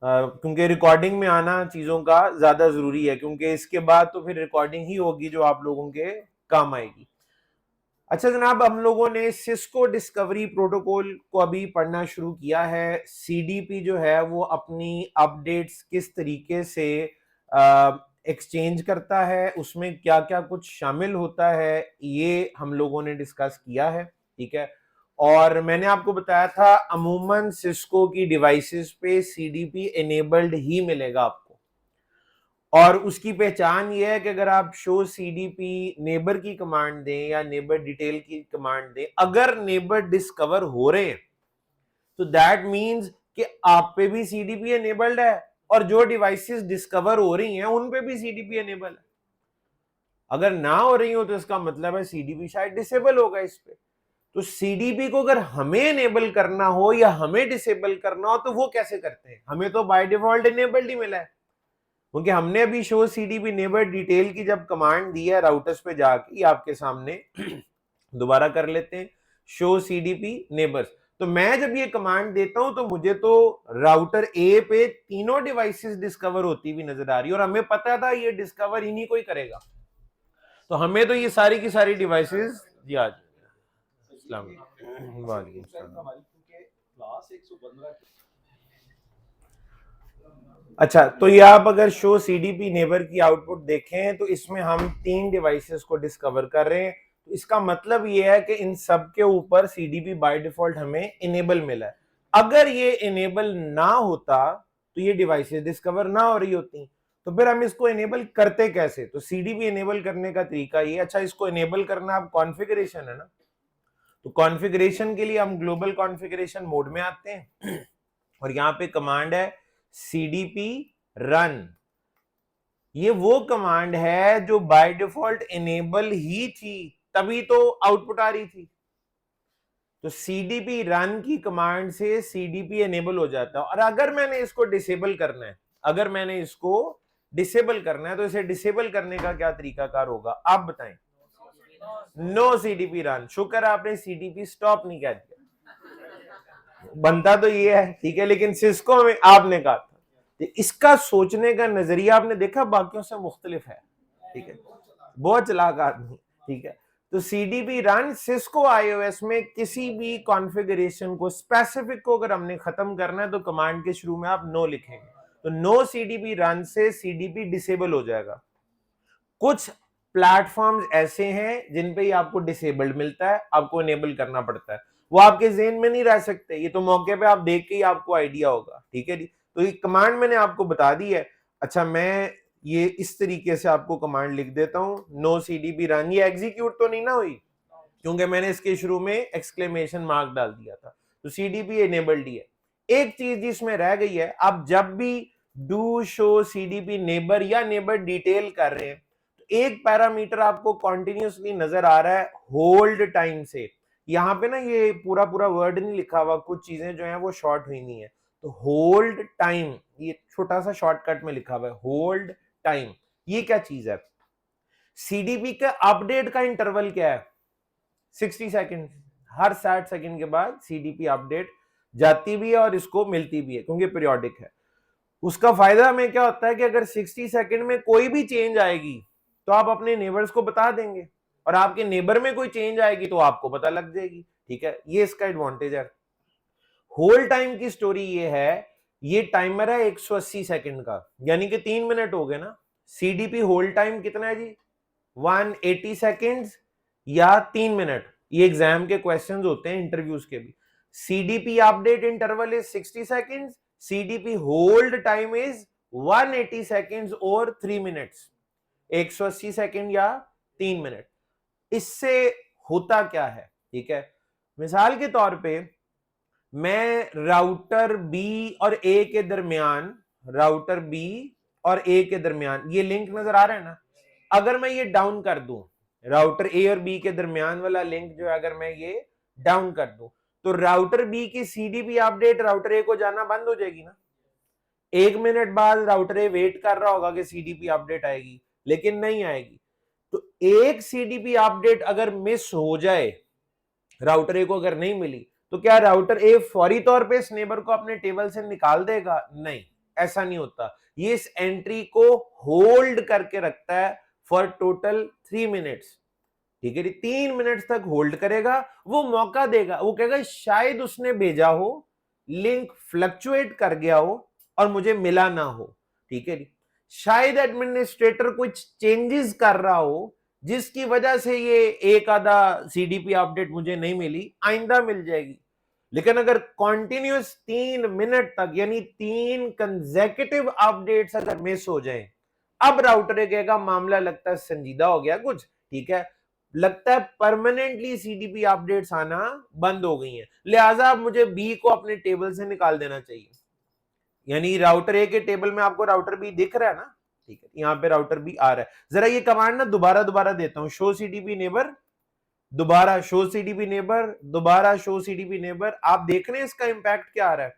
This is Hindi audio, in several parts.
क्योंकि रिकॉर्डिंग में आना चीजों का ज्यादा जरूरी है, क्योंकि इसके बाद तो फिर रिकॉर्डिंग ही होगी जो आप लोगों के काम आएगी। अच्छा जनाब, हम लोगों ने सिस्को डिस्कवरी प्रोटोकॉल को अभी पढ़ना शुरू किया है। सीडीपी जो है वो अपनी अपडेट्स किस तरीके से एक्सचेंज करता है, उसमें क्या क्या कुछ शामिल होता है, ये हम लोगों ने डिस्कस किया है। ठीक है, और मैंने आपको बताया था अमूमन सिस्को की डिवाइसेस पे सीडीपी एनेबल्ड ही मिलेगा आपको, और उसकी पहचान ये है कि अगर आप शो सीडीपी नेबर की कमांड दें या नेबर डिटेल की कमांड दें, अगर नेबर डिस्कवर हो रहे हैं तो दैट मींस कि आप पे भी सीडीपी एनेबल्ड है और जो डिवाइसेस डिस्कवर हो रही हैं उन पे भी सीडीपी एनेबल है। अगर ना हो रही हो तो इसका मतलब है सीडीपी शायद डिसेबल होगा इस पे। तो सीडीपी को अगर हमें एनेबल करना हो या हमें डिसेबल करना हो तो वो कैसे करते हैं? हमें तो बाय डिफॉल्ट एनेबल्ड ही मिला है, क्योंकि हमने अभी शो सीडीपी नेबर डिटेल की जब कमांड दी है राउटर्स पे जाके, आपके सामने दोबारा कर लेते हैं, शो सीडीपी नेबर्स। तो मैं जब ये कमांड देता हूं तो मुझे तो राउटर ए पे तीनों डिवाइसेस डिस्कवर होती हुई नजर आ रही है, और हमें पता था ये डिस्कवर इन्हीं को ही करेगा, तो हमें तो ये सारी की सारी डिवाइसेस जी आ अच्छा, तो ये आप अगर शो सीडीपी नेबर की आउटपुट देखें तो इसमें हम 3 डिवाइसेस को डिस्कवर कर रहे हैं। तो इसका मतलब ये है कि इन सब के ऊपर सीडीपी बाय डिफॉल्ट हमें इनेबल मिला है। अगर ये इनेबल ना होता तो ये डिवाइसेस डिस्कवर ना हो रही होती, तो फिर हम इसको इनेबल करते कैसे? तो सीडीपी इनेबल करने का तरीका ये। अच्छा, इसको इनेबल करना अब कॉन्फ़िगरेशन है ना, तो कॉन्फ़िगरेशन के लिए हम ग्लोबल कॉन्फ़िगरेशन मोड में आते हैं और यहां पे कमांड है सीडीपी रन। ये वो कमांड है जो बाय डिफॉल्ट इनेबल ही थी, तभी तो आउटपुट आ रही थी। तो सीडीपी रन की कमांड से सीडीपी इनेबल हो जाता है। और अगर मैंने इसको डिसेबल करना है, अगर मैंने इसको डिसेबल करना है तो इसे डिसेबल करने का क्या तरीकाकार होगा आप बताएं? No CDP run. शुक्र आपने सीडीपी स्टॉप नहीं कह दिया, बनता तो ये है, ठीक है, लेकिन सिस्को में आपने कहा था। तो इसका सोचने का नजरिया आपने देखा बाकियों से मुख्तलिफ है, ठीक है, बहुत चालाक आदमी, ठीक है। तो सीडीपी रन सिस्को आईओएस में किसी भी कॉन्फ़िगरेशन को स्पेसिफिक को अगर हमने खत्म करना है तो कमांड के शुरू में आप नो लिखेंगे, तो नो सीडीपी रन से सीडीपी डिसेबल हो जाएगा। कुछ प्लेटफॉर्म्स ऐसे हैं जिन पे ही आपको डिसेबल्ड मिलता है, आपको इनेबल करना पड़ता है, वो आपके जेहन में नहीं रह सकते, ये तो मौके पे आप देख के ही आपको आइडिया होगा, ठीक है जी। तो ये कमांड मैंने आपको बता दी है। अच्छा, मैं ये इस तरीके से आपको कमांड लिख देता हूं, नो सीडीपी रन। ये एग्जीक्यूट तो नहीं ना हुई क्योंकि मैंने इसके शुरू में एक्सक्लेमेशन मार्क डाल दिया था, तो सीडीपी इनेबल्ड ही है। एक चीज जिसमें रह गई है, आप जब भी डू शो सीडीपी नेबर या नेबर डिटेल कर रहे हैं तो एक पैरामीटर आपको कॉन्टिन्यूसली नजर आ रहा है होल्ड टाइम से। यहां पे ना ये पूरा पूरा वर्ड नहीं लिखा हुआ, कुछ चीजें जो है वो शॉर्ट हुई नहीं है, तो होल्ड टाइम ये छोटा सा शॉर्टकट में लिखा हुआ है होल्ड टाइम। ये क्या चीज है? सीडीपी का अपडेट का इंटरवल क्या है? 60 सेकंड। हर 60 सेकंड के बाद सीडीपी अपडेट जाती भी है और इसको मिलती भी है, क्योंकि पीरियोडिक है। उसका फायदा हमें क्या होता है कि अगर 60 सेकंड में कोई भी चेंज आएगी तो आप अपने नेबर्स को बता देंगे, और आपके नेबर में कोई चेंज आएगी तो आपको पता लग जाएगी, ठीक है। ये इसका एडवांटेज है। होल टाइम की स्टोरी ये है, ये टाइमर है 180 सेकंड का, यानी कि 3 मिनट हो गए ना। सीडीपी होल्ड टाइम कितना है जी? 180 सेकंड्स या 3 मिनट। ये एग्जाम के क्वेश्चंस होते हैं, इंटरव्यूज के भी। CDP update interval is 60 seconds, CDP hold time is 180 seconds और 3 मिनट्स, 180 सेकंड या 3 मिनट। इससे होता क्या है, ठीक है, मिसाल के तौर पे मैं राउटर बी और ए के दरमियान, राउटर बी और ए के दरमियान ये लिंक नजर आ रहा है ना, अगर मैं ये डाउन कर दूं, राउटर ए और बी के दरमियान वाला लिंक जो है अगर मैं ये डाउन कर दूं, तो राउटर बी की सीडीपी अपडेट राउटर ए को जाना बंद हो जाएगी ना। 1 मिनट बाद राउटर ए वेट कर रहा होगा कि सीडीपी अपडेट आएगी, लेकिन नहीं आएगी। तो एक सीडीपी अपडेट अगर मिस हो जाए, राउटर ए को अगर नहीं मिली, तो क्या राउटर ए फौरी तौर पे इस नेबर को अपने टेबल से निकाल देगा? नहीं, ऐसा नहीं होता, ये इस एंट्री को होल्ड करके रखता है फॉर टोटल 3 मिनट्स। ठीक है, 3 मिनट्स तक होल्ड करेगा, वो मौका देगा, वो कहेगा शायद उसने भेजा हो, लिंक फ्लक्चुएट कर गया हो और मुझे मिला ना हो। ठीक है, शायद एडमिनिस्ट्रेटर कुछ चेंजेस कर रहा हो जिसकी वजह से ये एक आधा सीडीपी अपडेट मुझे नहीं मिली, आइंदा मिल जाएगी। लेकिन अगर कॉन्टिन्यूस 3 मिनट तक यानी 3 कंसेक्यूटिव अपडेट्स अगर मिस हो जाए, अब राउटर कहेगा मामला लगता है संजीदा हो गया कुछ। ठीक है, लगता है परमानेंटली सीडीपी अपडेट्स आना बंद हो गई हैं, लिहाजा अब मुझे बी को अपने टेबल से निकाल देना चाहिए। यानी राउटर ए के टेबल में आपको राउटर बी दिख रहा है ना। ठीक है, यहाँ पे राउटर बी आ रहा है। जरा ये कमांड ना दोबारा देता हूं, शो सीडीपी नेबर, दोबारा शो सीडीपी नेबर, दोबारा शो सीडीपी नेबर। आप देख रहे हैं इसका इंपैक्ट क्या आ रहा है?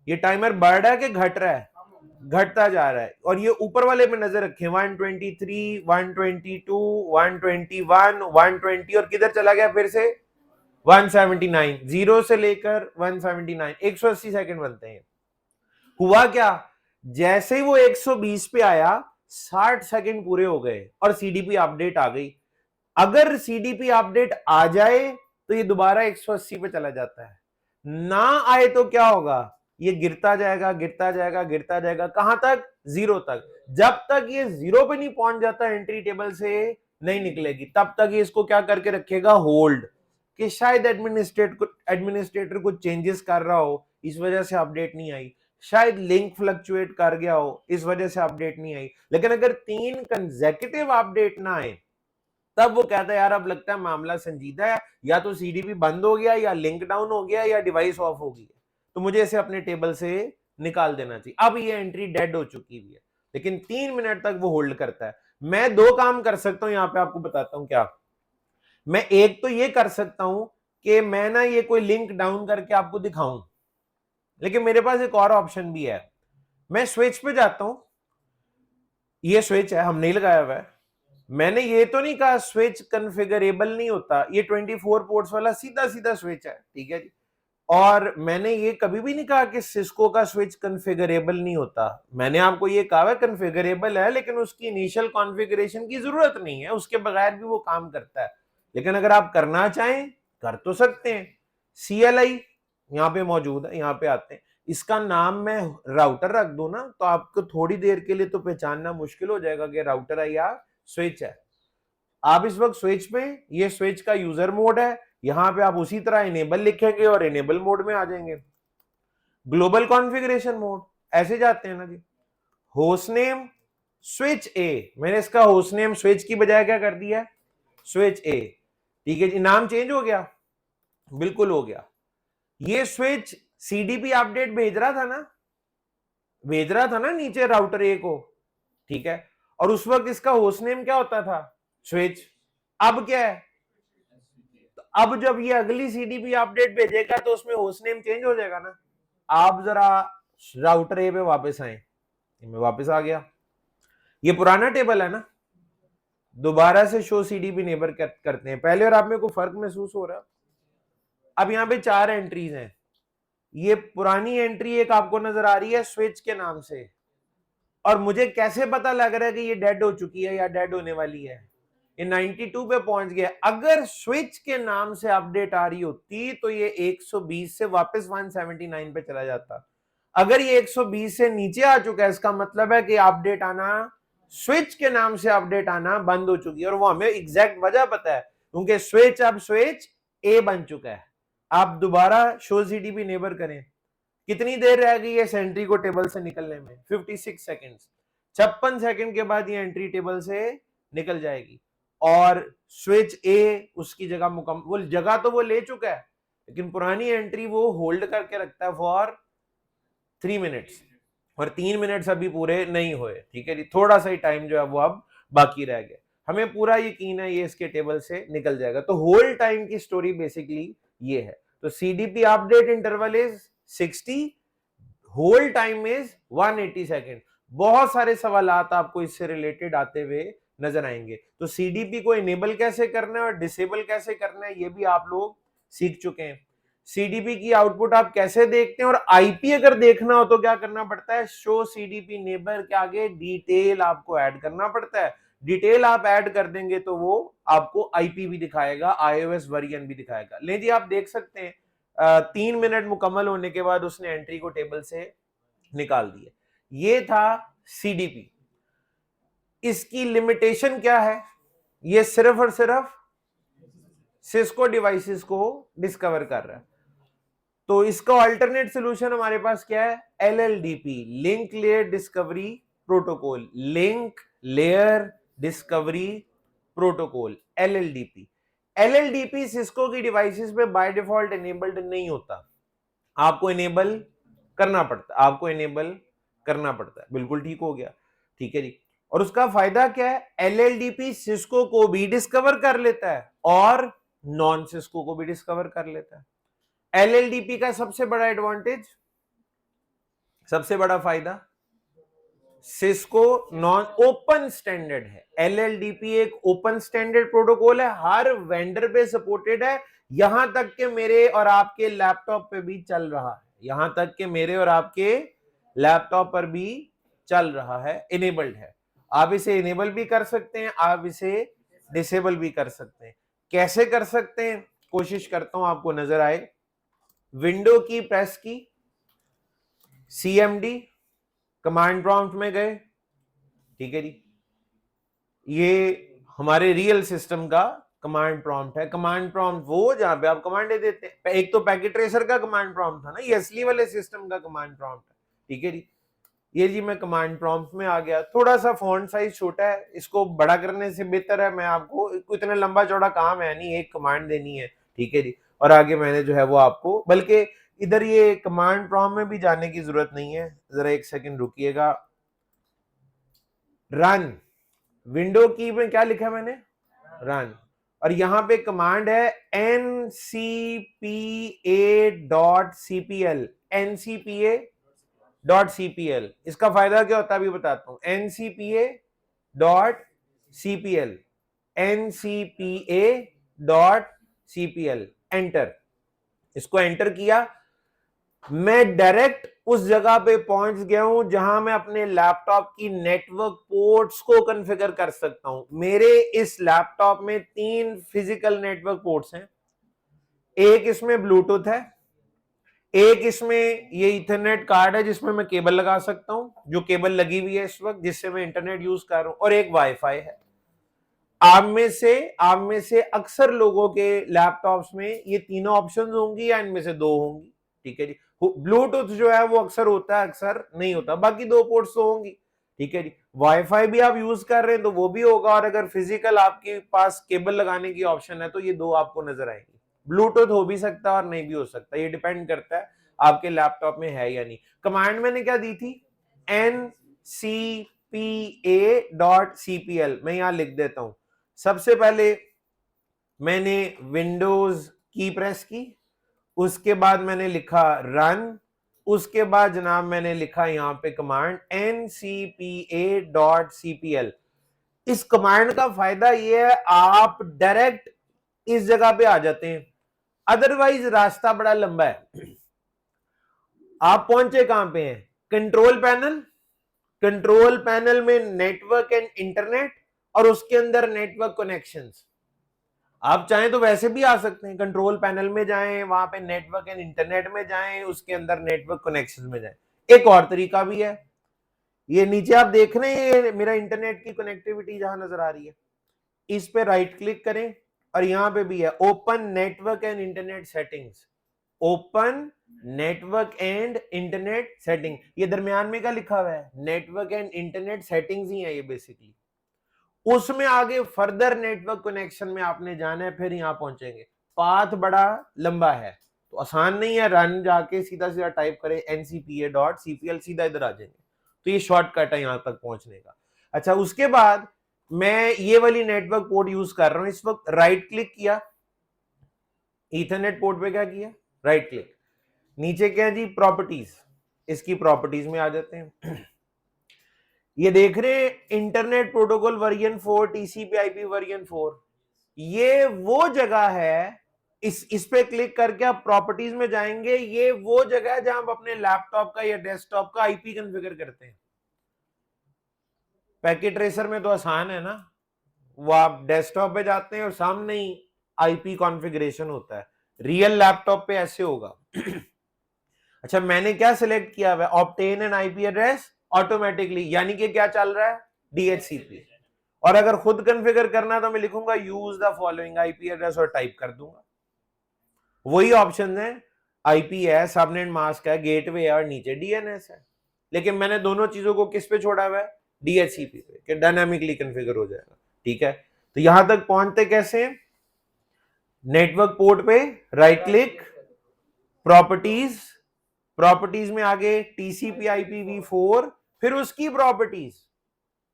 ये टाइमर बढ़ रहा है कि घट रहा है? घटता जा रहा है। और ये ऊपर वाले पे नजर रखें, 123, 122, 121, 120 और किधर चला गया फिर से 179। 0 से लेकर 179, 180 सेकंड बनते हैं। हुआ क्या, जैसे ही वो 120 पे आया 60 सेकंड पूरे हो गए और सीडीपी अपडेट आ गई। अगर सीडीपी अपडेट आ जाए तो ये दोबारा 180 पे चला जाता है, ना आए तो क्या होगा, ये गिरता जाएगा गिरता जाएगा गिरता जाएगा, कहां तक? 0 तक। जब तक ये 0 पे नहीं पहुंच जाता एंट्री टेबल से नहीं निकलेगी, तब तक ये इसको क्या करके रखेगा, होल्ड, कि शायद एडमिनिस्ट्रेटर कुछ चेंजेस कर रहा हो, इस वजह से अपडेट नहीं आई, शायद लिंक फ्लक्चुएट कर गया हो, इस वजह से अपडेट नहीं आई। लेकिन अगर 3 कंसेक्यूटिव अपडेट ना आए तब वो कहता है यार अब लगता है मामला संजीदा है, या तो सीडीपी बंद हो गया, या लिंक डाउन हो गया, या डिवाइस ऑफ हो गई, तो मुझे इसे अपने टेबल से निकाल देना चाहिए। अब ये एंट्री डेड हो चुकी है, लेकिन 3 मिनट तक वो होल्ड करता है। मैं 2 काम कर सकता हूं, यहां पे आपको बताता हूं क्या। मैं एक तो ये कर सकता हूं कि मैं ना ये कोई लिंक डाउन करके आपको दिखाऊं, लेकिन मेरे पास एक और ऑप्शन भी है। मैं स्विच पे जाता हूं, ये स्विच है, हम नहीं लगाया हुआ है। मैंने ये तो नहीं कहा स्विच कॉन्फ़िगरेबल नहीं होता, ये 24 पोर्ट्स वाला सीधा सीधा स्विच है। ठीक है जी, और मैंने ये कभी भी नहीं कहा कि सिस्को का स्विच कॉन्फ़िगरेबल नहीं होता। मैंने आपको ये कहा है कॉन्फ़िगरेबल है, लेकिन उसकी इनिशियल कॉन्फ़िगरेशन की जरूरत नहीं है, उसके बगैर भी वो काम करता है। लेकिन अगर आप करना चाहें कर तो सकते हैं। CLI यहाँ पे मौजूद है, यहाँ पे आते हैं। इसका नाम मैं राउटर रख दूं ना तो आपको थोड़ी देर के लिए तो पहचानना मुश्किल हो जाएगा कि राउटर है या स्विच है। आप इस वक्त स्विच पे, ये स्विच का यूजर मोड है, यहां पे आप उसी तरह इनेबल लिखेंगे और इनेबल मोड में आ जाएंगे। ग्लोबल कॉन्फ़िगरेशन मोड ऐसे जाते हैं ना जी। होस्ट नेम स्विच ए, मैंने इसका होस्ट नेम स्विच की बजाय क्या कर दिया, स्विच ए। ठीक है जी, नाम चेंज हो गया, बिल्कुल हो गया। ये स्विच सीडीपी अपडेट भेज रहा था ना नीचे राउटर ए को। ठीक है, और उस वक्त इसका होस्ट नेम क्या होता था, स्विच। अब क्या है, तो अब जब ये अगली सीडीपी अपडेट भेजेगा तो उसमें होस्ट नेम चेंज हो जाएगा ना। आप जरा राउटर ए पे वापस आए, मैं वापस आ गया, ये पुराना टेबल है ना, दोबारा से शो सीडीपी नेबर करते हैं पहले, और आप में को फर्क महसूस हो रहा है। अब यहाँ पे 4 एंट्रीज हैं, ये पुरानी एंट्री एक आपको नजर आ रही है स्विच के नाम से, और मुझे कैसे पता लग रहा है कि ये डेड हो चुकी है या डेड होने वाली है, ये 92 पे पहुंच गया। अगर स्विच के नाम से अपडेट आ रही होती तो ये 120 से वापस 179 पे चला जाता। अगर ये 120 से नीचे आ चुका है, इसका मतलब है कि अपडेट आना, स्विच के नाम से अपडेट आना बंद हो चुकी है, और वो हमें एग्जैक्ट वजह पता है, क्योंकि स्विच अब स्विच ए बन चुका है। आप दोबारा शो सीडीपी नेबर करें, कितनी देर रह गई है इस एंट्री को टेबल से निकलने में, 56 सेकंड्स। 56 सेकंड के बाद ये एंट्री टेबल से निकल जाएगी, और स्विच ए उसकी जगह मुकम्मल, वो जगह तो वो ले चुका है, लेकिन पुरानी एंट्री वो होल्ड करके रखता है फॉर 3 मिनट्स, और 3 मिनट्स अभी पूरे नहीं हुए। ठीक है जी, थोड़ा सा ही टाइम जो है वो अब बाकी रह गया। हमें पूरा यकीन है ये इसके टेबल से निकल जाएगा। तो होल टाइम की स्टोरी बेसिकली ये है। तो CDP update interval is 60, whole time is 180 second. बहुत सारे सवाल आपको इससे रिलेटेड आते हुए नजर आएंगे। तो सीडीपी को इनेबल कैसे करना है और डिसेबल कैसे करना है ये भी आप लोग सीख चुके हैं। सीडीपी की आउटपुट आप कैसे देखते हैं, और आईपी अगर देखना हो तो क्या करना पड़ता है, शो सीडीपी नेबर के आगे डिटेल आपको ऐड करना पड़ता है। डिटेल आप ऐड कर देंगे तो वो आपको आईपी भी दिखाएगा, आईओएस वर्जन भी दिखाएगा। ले जी आप देख सकते हैं 3 मिनट मुकम्मल होने के बाद उसने एंट्री को टेबल से निकाल दिया। ये था सीडीपी। इसकी लिमिटेशन क्या है, ये सिर्फ और सिर्फ सिस्को डिवाइसेस को डिस्कवर कर रहा है। तो इसका अल्टरनेट सोल्यूशन हमारे पास क्या है, LLDP, link layer discovery protocol, link layer discovery protocol, LLDP। LLDP Cisco की डिवाइसेस पे बाय डिफॉल्ट एनेबल्ड नहीं होता, आपको एनेबल करना पड़ता है, आपको एनेबल करना पड़ता है। बिल्कुल ठीक हो गया, ठीक है जी। और उसका फायदा क्या है, LLDP सिस्को को भी डिस्कवर कर लेता है और नॉन सिस्को को भी डिस्कवर कर लेता है। LLDP का सबसे बड़ा एडवांटेज, सबसे बड़ा फायदा, सिस्को नॉन ओपन स्टैंडर्ड है। LLDP एक ओपन स्टैंडर्ड प्रोटोकॉल है, हर वेंडर पे सपोर्टेड है, यहां तक के मेरे और आपके लैपटॉप पे भी चल रहा है, यहां तक के मेरे और आपके लैपटॉप पर भी चल रहा है, इनेबल्ड है। आप इसे इनेबल भी कर सकते हैं, आप इसे डिसेबल भी कर सकते हैं। कैसे कर सकते हैं, कोशिश करता हूं आपको नजर आए। विंडो की प्रेस की, CMD, कमांड प्रॉम्प्ट में गए, ठीक है जी। ये हमारे रियल सिस्टम का कमांड प्रॉम्प्ट है। कमांड प्रॉम्प्ट वो जहां पे आप कमांड दे देते हैं, एक तो पैकेट ट्रेसर का कमांड प्रॉम्प्ट था ना, ये असली वाले सिस्टम का कमांड प्रॉम्प्ट है, ठीक है जी। ये जी मैं कमांड प्रॉम्प्ट में आ गया, थोड़ा सा फॉन्ट साइज छोटा है, इसको बड़ा करने से बेहतर है, मैं आपको इतना लंबा चौड़ा काम है नहीं, एक कमांड देनी है, ठीक है जी। और आगे मैंने जो है वो आपको, बल्कि इधर ये कमांड प्रॉम्प्ट में भी जाने की जरूरत नहीं है, जरा एक सेकंड रुकिएगा। रन, विंडो की में क्या लिखा है मैंने, रन, और यहां पे कमांड है ncpa.cpl, ncpa.cpl। इसका फायदा क्या होता है अभी बताता हूं, ncpa.cpl, ncpa.cpl, एंटर। इसको एंटर किया, मैं डायरेक्ट उस जगह पे पहुंच गया हूं जहां मैं अपने लैपटॉप की नेटवर्क पोर्ट्स को कॉन्फ़िगर कर सकता हूं। मेरे इस लैपटॉप में 3 फिजिकल नेटवर्क पोर्ट्स हैं, एक इसमें ब्लूटूथ है, एक इसमें ये इथरनेट कार्ड है जिसमें मैं केबल लगा सकता हूं, जो केबल लगी हुई है इस वक्त जिससे मैं इंटरनेट यूज कर रहा हूं, और एक वाईफाई है। आप में से अक्सर लोगों के लैपटॉप्स में ये तीनों ऑप्शंस होंगी या इनमें से 2 होंगी, ठीक है जी। ब्लूटूथ जो है वो अक्सर होता है, अक्सर नहीं होता, बाकी 2 पोर्ट्स तो होंगी, ठीक है जी। वाईफाई भी आप यूज कर रहे हैं तो वो भी होगा, और अगर फिजिकल आपके पास केबल लगाने की ऑप्शन है तो ये 2 आपको नजर आएंगी। ब्लूटूथ हो भी सकता है और नहीं भी हो सकता, ये डिपेंड करता है आपके लैपटॉप में है या नहीं। कमांड मैंने क्या दी थी, ncpa.cpl, मैं यहां लिख देता हूं। सबसे पहले मैंने विंडोज की प्रेस की, उसके बाद मैंने लिखा रन, उसके बाद जनाब मैंने लिखा यहां पे कमांड ncpa.cpl। इस कमांड का फायदा यह है आप डायरेक्ट इस जगह पे आ जाते हैं, अदरवाइज रास्ता बड़ा लंबा है। आप पहुंचे कहां पे हैं, कंट्रोल पैनल, कंट्रोल पैनल में नेटवर्क एंड इंटरनेट, और उसके अंदर नेटवर्क कनेक्शंस। आप चाहें तो वैसे भी आ सकते हैं, कंट्रोल पैनल में जाएं, वहां पे नेटवर्क एंड इंटरनेट में जाएं, उसके अंदर नेटवर्क कनेक्शन में जाएं। एक और तरीका भी है, ये नीचे आप देख रहे हैं ये मेरा इंटरनेट की कनेक्टिविटी जहां नजर आ रही है, इस पे राइट क्लिक करें और यहां पे भी है open network and internet settings, open network and internet setting. ये दरमियान में क्या लिखा हुआ है, नेटवर्क एंड इंटरनेट सेटिंग्स ही है ये बेसिकली। उसमें आगे फर्दर नेटवर्क कनेक्शन में आपने जाना है, फिर यहां पहुंचेंगे। पाथ बड़ा लंबा है तो आसान नहीं है, रन जाके सीधा सीधा टाइप करें ncpa.cpl, सीधा इधर आ जाएंगे। तो ये शॉर्टकट है यहां तक पहुंचने का। अच्छा, उसके बाद मैं ये वाली नेटवर्क पोर्ट यूज कर रहा हूं इस वक्त, राइट क्लिक किया, ईथरनेट पोर्ट पे क्या किया, राइट क्लिक, नीचे क्या जी, प्रॉपर्टीज, इसकी प्रॉपर्टीज में आ जाते हैं। ये देख रहे हैं internet protocol version 4, TCP IP version 4, ये वो जगह है इस पे क्लिक करके आप प्रॉपर्टीज में जाएंगे। ये वो जगह है जहां आप अपने लैपटॉप का या डेस्कटॉप का आईपी कॉन्फ़िगर करते हैं। पैकेट ट्रेसर में तो आसान है ना, वो आप डेस्कटॉप पे जाते हैं और सामने ही आईपी कॉन्फ़िगरेशन होता है। रियल लैपटॉप पे ऐसे होगा। अच्छा, मैंने क्या सिलेक्ट किया हुआ है, obtain N IP address automatically, यानी कि क्या चल रहा है, डीएचसीपी। और अगर खुद कॉन्फ़िगर करना तो मैं लिखूंगा use the following IP address और टाइप कर दूंगा। वही ऑप्शन है, आईपी है, सबनेट मास्क है, गेटवे है और नीचे डीएनएस है। लेकिन मैंने दोनों चीजों को किस पे छोड़ा हुआ है, डीएचसीपी पे, कि डायनामिकली कॉन्फ़िगर हो जाएगा। ठीक है, तो यहां तक पहुंचते कैसे, नेटवर्क पोर्ट पे राइट क्लिक, प्रॉपर्टीज, प्रॉपर्टीज में आगे टीसीपी IPv4, फिर उसकी प्रॉपर्टीज,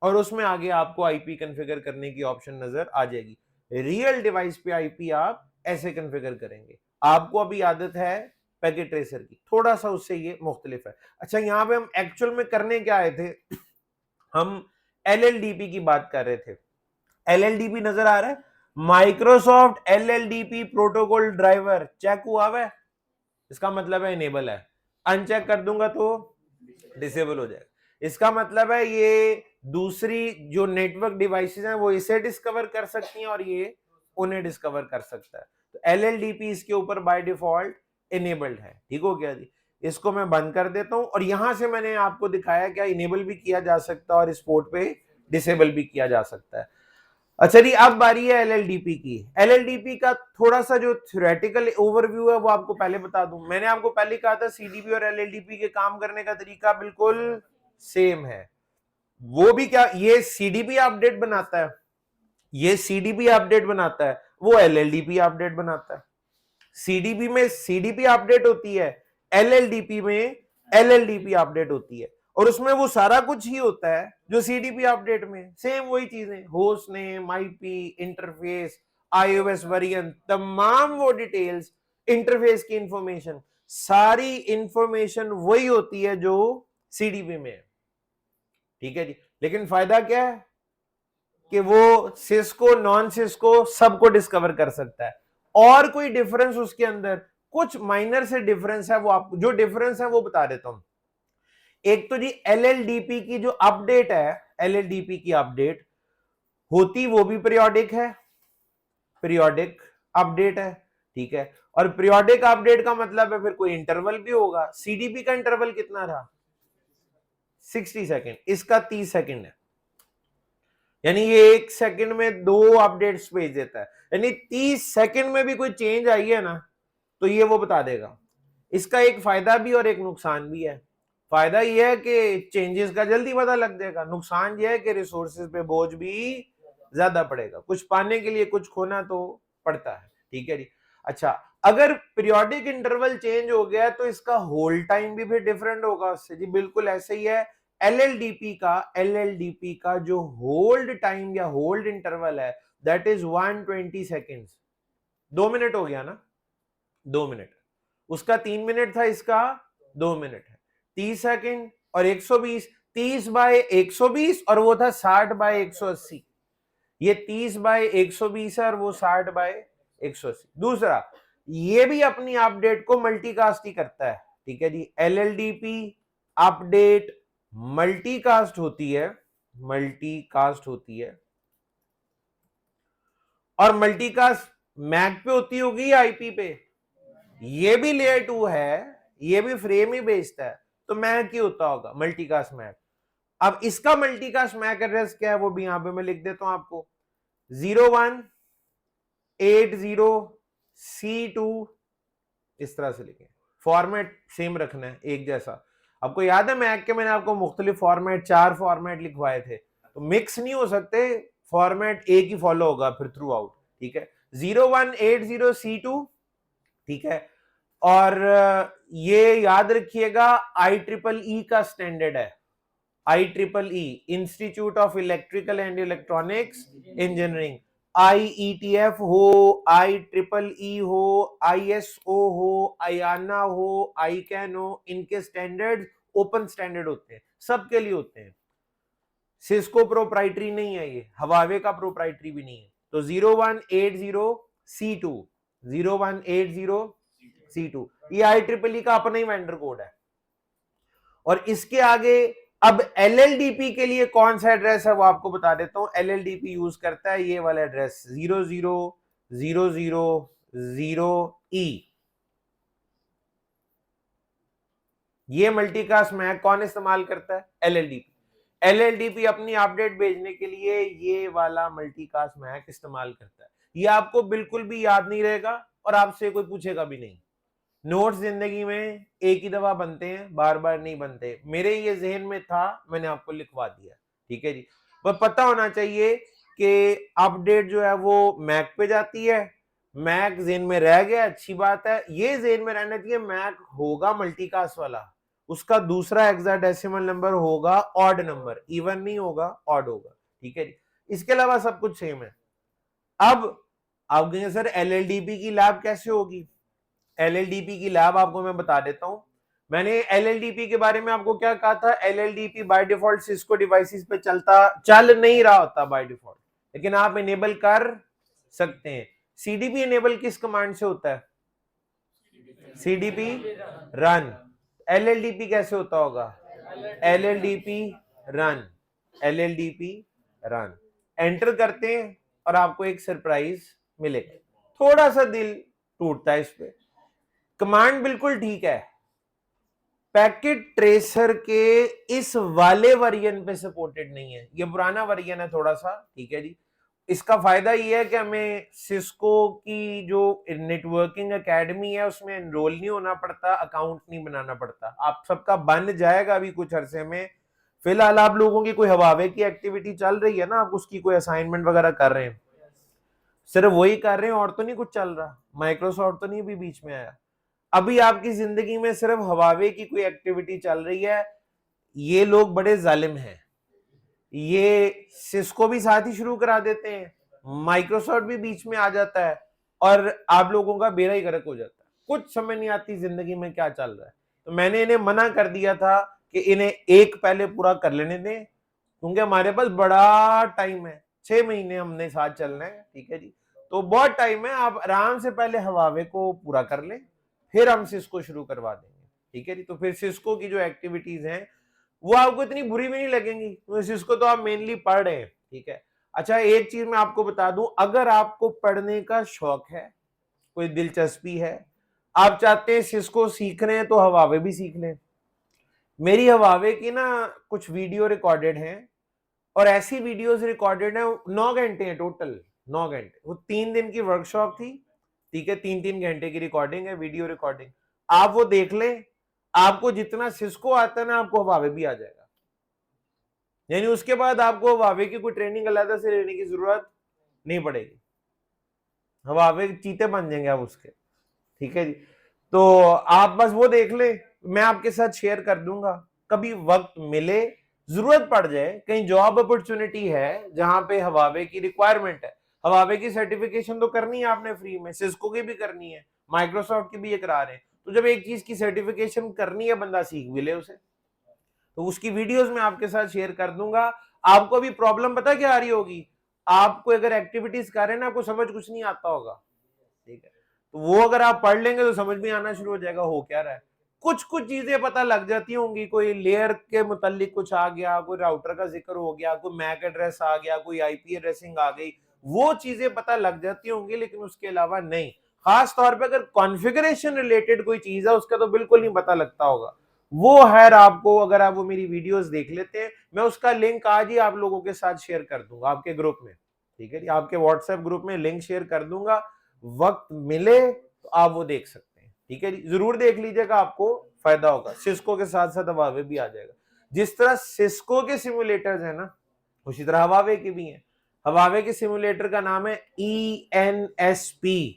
और उसमें आगे आपको आईपी कॉन्फ़िगर करने की ऑप्शन नजर आ जाएगी। रियल डिवाइस पे आईपी आप ऐसे कॉन्फ़िगर करेंगे। आपको अभी आदत है पैकेट ट्रेसर की, थोड़ा सा उससे ये मुख्तलिफ है। अच्छा, यहां पे हम एक्चुअल में करने क्या आए थे, हम LLDP की बात कर रहे थे। LLDP नजर आ रहा है, Microsoft LLDP protocol driver check हुआ है, इसका मतलब है इनेबल है। अनचेक कर दूंगा तो डिसेबल हो जाएगा। इसका मतलब है ये दूसरी जो नेटवर्क डिवाइसेस हैं वो इसे डिस्कवर कर सकती हैं और ये उन्हें डिस्कवर कर सकता है। तो LLDP इसके ऊपर बाय डिफॉल्ट इनेबल्ड है। ठीक हो गया जी, इसको मैं बंद कर देता हूं और यहां से मैंने आपको दिखाया क्या इनेबल भी किया जा सकता है और इस पोर्ट पे डिसेबल भी किया जा सकता है। अच्छा जी, अब बारी है LLDP की। LLDP का थोड़ा सा जो थ्योरेटिकल ओवरव्यू है वो आपको पहले बता दूं। मैंने आपको पहले कहा था CDP और LLDP के काम करने का तरीका बिल्कुल सेम है। वो भी क्या, ये CDP अपडेट बनाता है, ये CDP अपडेट बनाता है, वो LLDP अपडेट बनाता है। CDP में CDP अपडेट होती है, LLDP में LLDP अपडेट होती है, और उसमें वो सारा कुछ ही होता है जो CDP अपडेट में, सेम वही चीजें, host name, IP, interface, iOS variant, तमाम वो डिटेल्स, इंटरफेस की इंफॉर्मेशन, सारी इंफॉर्मेशन वही होती है जो CDP में है। ठीक है जी, लेकिन फायदा क्या है कि वो सिस्को नॉन सिस्को सबको डिस्कवर कर सकता है। और कोई डिफरेंस उसके अंदर, कुछ माइनर से डिफरेंस है, वो आपको जो डिफरेंस है वो बता देता हूं। एक तो जी LLDP की जो अपडेट है, LLDP की अपडेट होती वो भी पीरियोडिक है, पीरियोडिक अपडेट है। ठीक है, और पीरियोडिक अपडेट का मतलब है फिर कोई इंटरवल भी होगा। CDP का इंटरवल कितना रहा, 60 सेकेंड, इसका 30 सेकेंड है, यानी ये 1 सेकंड में 2 अपडेट्स भेज देता है। यानी 30 सेकंड में भी कोई चेंज आई है ना तो ये वो बता देगा। इसका एक फायदा भी और एक नुकसान भी है। फायदा ये है कि चेंजेस का जल्दी पता लग जाएगा, नुकसान ये है कि रिसोर्सेज पे बोझ भी ज्यादा पड़ेगा, कुछ पाने के लिए कुछ खोना तो पड़ता है। ठीक है जी, अच्छा, अगर पीरियोडिक इंटरवल चेंज हो गया तो इसका होल्ड टाइम भी फिर डिफरेंट होगा उससे जी, बिल्कुल ऐसे ही है। LLDP का जो होल्ड टाइम या होल्ड इंटरवल है दैट इज 120 सेकेंड्स। 2 मिनट हो गया ना, 2 मिनट, उसका 3 मिनट था, इसका 2 मिनट है। 30 सेकेंड और 120, 30 बाय 120 और वो था 60 बाय 180। ये 30 बाय 120 है और वो 60 बाय 180। दूसरा, ये भी अपनी अपडेट को मल्टीकास्ट ही करता है। ठीक है जी, LLDP अपडेट मल्टीकास्ट होती है, मल्टीकास्ट होती है, और मल्टीकास्ट मैक पे होती होगी या आईपी पे, ये भी लेयर 2 है, ये भी फ्रेम ही बेचता है, तो मैक ही होता होगा, मल्टीकास्ट मैक। अब इसका मल्टीकास्ट मैक एड्रेस क्या है वो भी यहां पे मैं लिख देता हूं आपको, 0180C2, इस तरह से लिखें, फॉर्मेट सेम रखना है, एक जैसा। आपको याद है मैक के मैंने आपको मुख्तलिफ फॉर्मेट, 4 फॉर्मेट लिखवाए थे, तो मिक्स नहीं हो सकते, फॉर्मेट एक ही फॉलो होगा फिर थ्रू आउट। ठीक है, 0180C2। ठीक है, और ये याद रखिएगा IEEE का स्टैंडर्ड है, IEEE, institute of electrical and electronics engineering, IETF हो, IEEE हो, ISO हो, IANA हो, ICANN हो, इनके स्टैंडर्ड ओपन स्टैंडर्ड होते हैं, सबके लिए होते हैं। सिस्को प्रोप्राइटरी नहीं है, ये हवावे का प्रोप्राइटरी भी नहीं है। तो 0180C2, 0180C2, ये IEEE का अपना ही वेंडर कोड है। और इसके आगे अब LLDP के लिए कौन सा एड्रेस है वो आपको बता देता हूं। LLDP यूज करता है ये वाला एड्रेस 00000E। ये मल्टीकास्ट मैक कौन इस्तेमाल करता है? LLDP। LLDP अपनी अपडेट भेजने के लिए ये वाला मल्टीकास्ट मैक इस्तेमाल करता है। ये आपको बिल्कुल भी याद नहीं रहेगा और आपसे कोई पूछेगा भी नहीं। नोट्स जिंदगी में एक ही दफा बनते हैं, बार बार नहीं बनते। मेरे ये जहन में था, मैंने आपको लिखवा दिया, ठीक है जी। पर पता होना चाहिए कि अपडेट जो है वो मैक पे जाती है, मैक जेन में रह गया, अच्छी बात है। ये जेन में रहना चाहिए मैक होगा मल्टीकास्ट वाला, उसका दूसरा हेक्साडेसिमल नंबर होगा ऑड नंबर, इवन नहीं होगा, ऑड होगा, ठीक है जी। इसके अलावा सब कुछ सेम है। अब आप कहेंगे सर LLDP की लैब कैसे होगी? LLDP की लैब आपको मैं बता देता हूं। मैंने LLDP के बारे में आपको क्या कहा था? LLDP by default Cisco devices पे चल नहीं रहा होता बाय डिफॉल्ट, लेकिन आप इनेबल कर सकते हैं। CDP इनेबल किस कमांड से होता है? CDP run. LLDP कैसे होता होगा? LLDP run. LLDP run enter करते हैं और आपको एक सरप्राइज मिलेगा। थोड़ा सा दिल टूटता है इस पे, कमांड बिल्कुल ठीक है, पैकेट ट्रेसर के इस वाले वर्जन पे सपोर्टेड नहीं है, ये पुराना वर्जन है थोड़ा सा, ठीक है जी। इसका फायदा ये है कि हमें सिस्को की जो नेटवर्किंग एकेडमी है उसमें एनरोल नहीं होना पड़ता, अकाउंट नहीं बनाना पड़ता। आप सबका बन जाएगा अभी कुछ अरसे में। फिलहाल आप लोगों की कोई हवावे की एक्टिविटी चल रही है ना, आप उसकी कोई असाइनमेंट वगैरह कर रहे हैं, सिर्फ वही कर रहे हैं और तो नहीं कुछ चल रहा, माइक्रोसॉफ्ट तो नहीं भी बीच में आया। अभी आपकी जिंदगी में सिर्फ हवावे की कोई एक्टिविटी चल रही है। ये लोग बड़े जालिम हैं, ये सिस्को भी साथ ही शुरू करा देते हैं, माइक्रोसॉफ्ट भी बीच में आ जाता है और आप लोगों का बेड़ा ही गर्क हो जाता है। कुछ समझ नहीं आती जिंदगी में क्या चल रहा है। तो मैंने इन्हें मना कर दिया था कि इन्हें एक पहले पूरा कर लेने दें, क्योंकि हमारे पास बड़ा टाइम है, 6 महीने हमने साथ चलना है, ठीक है जी। तो बहुत टाइम है, आप आराम से पहले हवावे को पूरा कर लें, फिर हम सिस्को शुरू करवा देंगे, ठीक है जी। तो फिर सिस्को की जो एक्टिविटीज हैं वो आपको इतनी बुरी भी नहीं लगेंगी, तो सिस्को तो आप मेनली पढ़ रहे हैं, ठीक है। अच्छा एक चीज मैं आपको बता दूं, अगर आपको पढ़ने का शौक है, कोई दिलचस्पी है, आप चाहते हैं सिस्को सीख रहे हैं, तो हवावे भी सीख लें। मेरी हवावे की ना कुछ वीडियो रिकॉर्डेड हैं, और ऐसी वीडियोस रिकॉर्डेड है, 9 घंटे हैं टोटल, 9 घंटे। वो 3 दिन की वर्कशॉप थी, ठीक है, 3-3 घंटे की रिकॉर्डिंग है, वीडियो रिकॉर्डिंग। आप वो देख लें, आपको जितना सिस्को आता है ना, आपको हवावे भी आ जाएगा। यानी उसके बाद आपको हवावे की कोई ट्रेनिंग अलग से लेने की जरूरत नहीं पड़ेगी, हवावे चीते बन जाएंगे आप उसके, ठीक है जी। तो आप बस वो देख ले, मैं आपके साथ शेयर कर दूंगा, कभी वक्त मिले, जरूरत पड़ जाए, कहीं जॉब अपॉर्चुनिटी है जहां पे हवावे की रिक्वायरमेंट है। हवावे की सर्टिफिकेशन तो करनी है आपने फ्री में, सिस्को की भी करनी है, माइक्रोसॉफ्ट की भी ये करा रहे हैं। तो जब एक चीज की सर्टिफिकेशन करनी है, बंदा सीख भी ले उसे। तो उसकी वीडियोस मैं आपके साथ शेयर कर दूंगा। आपको भी प्रॉब्लम पता क्या आ रही होगी, आपको अगर एक्टिविटीज कर रहे हैं ना, आपको समझ कुछ नहीं आता होगा, ठीक है, तो वो अगर आप पढ़ लेंगे तो समझ में आना शुरू हो जाएगा हो क्या रहा है। कुछ कुछ चीजें पता लग जाती होंगी, कोई लेयर के मुतालिक कुछ आ गया, कोई राउटर का जिक्र हो गया, कोई मैक एड्रेस आ गया, कोई आईपी एड्रेसिंग आ गई, वो चीजें पता लग जाती होंगी, लेकिन उसके अलावा नहीं। खास तौर पे अगर कॉन्फ़िगरेशन रिलेटेड कोई चीज है, उसका तो बिल्कुल नहीं पता लगता होगा। वो है आपको, अगर आप वो मेरी वीडियोस देख लेते हैं, मैं उसका लिंक आज ही आप लोगों के साथ शेयर कर दूंगा आपके ग्रुप में, ठीक है जी, आपके व्हाट्सएप ग्रुप में लिंक शेयर कर दूंगा। वक्त मिले तो आप वो देख सकते हैं, ठीक है जी, जरूर देख लीजिएगा, आपको फायदा होगा। सिस्को के साथ साथ हवावे भी आ जाएगा। जिस तरह सिस्को के सिमुलेटर्स है ना, उसी तरह हवावे के भी हैं। हवावे के सिमुलेटर का नाम है ENSP।